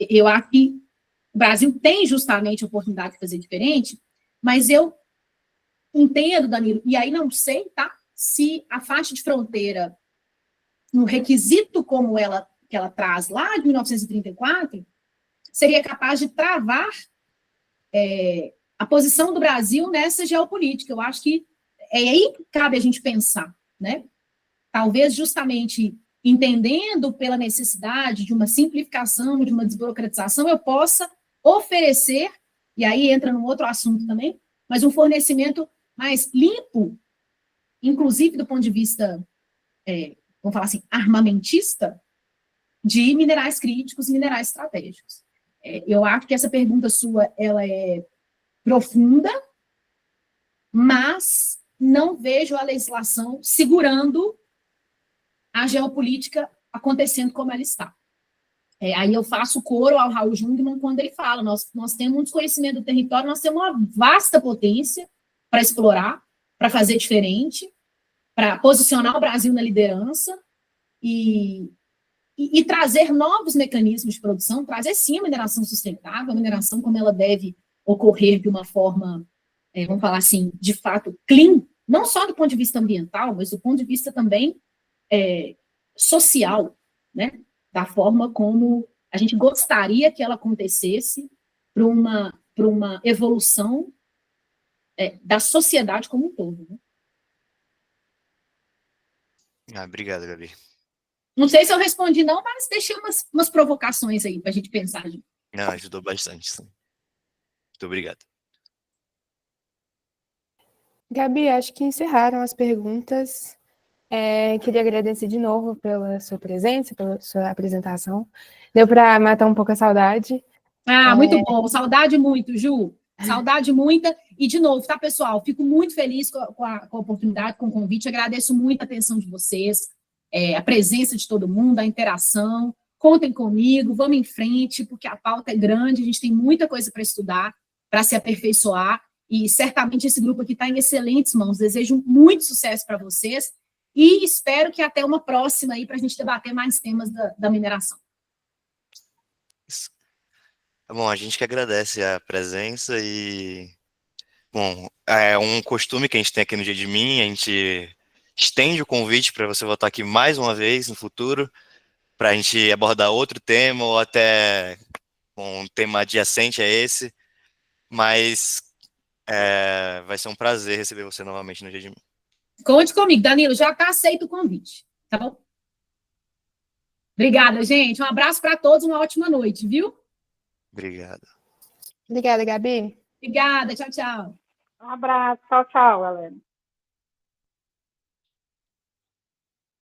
eu acho que o Brasil tem justamente a oportunidade de fazer diferente, mas eu entendo, Danilo, e aí não sei, tá, se a faixa de fronteira, no requisito como que ela traz lá de 1934, seria capaz de travar a posição do Brasil nessa geopolítica. Eu acho que é aí que cabe a gente pensar, né? Talvez justamente entendendo pela necessidade de uma simplificação, de uma desburocratização, eu possa oferecer, e aí entra num outro assunto também, mas um fornecimento mais limpo, inclusive do ponto de vista, vamos falar assim, armamentista, de minerais críticos e minerais estratégicos. Eu acho que essa pergunta sua, ela é profunda, mas não vejo a legislação segurando a geopolítica acontecendo como ela está. Aí eu faço coro ao Raul Jungmann quando ele fala, nós temos um desconhecimento do território, nós temos uma vasta potência para explorar, para fazer diferente, para posicionar o Brasil na liderança e trazer novos mecanismos de produção, trazer sim a mineração sustentável, a mineração como ela deve ocorrer de uma forma, vamos falar assim, de fato, clean, não só do ponto de vista ambiental, mas do ponto de vista também social, né? Da forma como a gente gostaria que ela acontecesse para uma evolução da sociedade como um todo. Né? Obrigado, Gabi. Não sei se eu respondi não, mas deixei umas provocações aí para a gente pensar. Não, ajudou bastante, sim. Muito obrigado. Gabi, acho que encerraram as perguntas. Queria agradecer de novo pela sua presença, pela sua apresentação. Deu para matar um pouco a saudade. Muito bom. Saudade muito, Ju. Saudade muita. E, de novo, tá, pessoal? Fico muito feliz com a oportunidade, com o convite. Agradeço muito a atenção de vocês, a presença de todo mundo, a interação. Contem comigo, vamos em frente, porque a pauta é grande, a gente tem muita coisa para estudar, para se aperfeiçoar, e certamente esse grupo aqui está em excelentes mãos. Desejo muito sucesso para vocês e espero que até uma próxima aí para a gente debater mais temas da mineração. Bom, a gente que agradece a presença e, bom, é um costume que a gente tem aqui no Dia de Mim, a gente estende o convite para você voltar aqui mais uma vez no futuro, para a gente abordar outro tema ou até um tema adjacente a esse, mas vai ser um prazer receber você novamente no Dia de Mim. Conte comigo, Danilo, já está aceito o convite, tá bom? Obrigada, gente, um abraço para todos, uma ótima noite, viu? Obrigado. Obrigada, Gabi. Obrigada, tchau, tchau. Um abraço, tchau, Helena.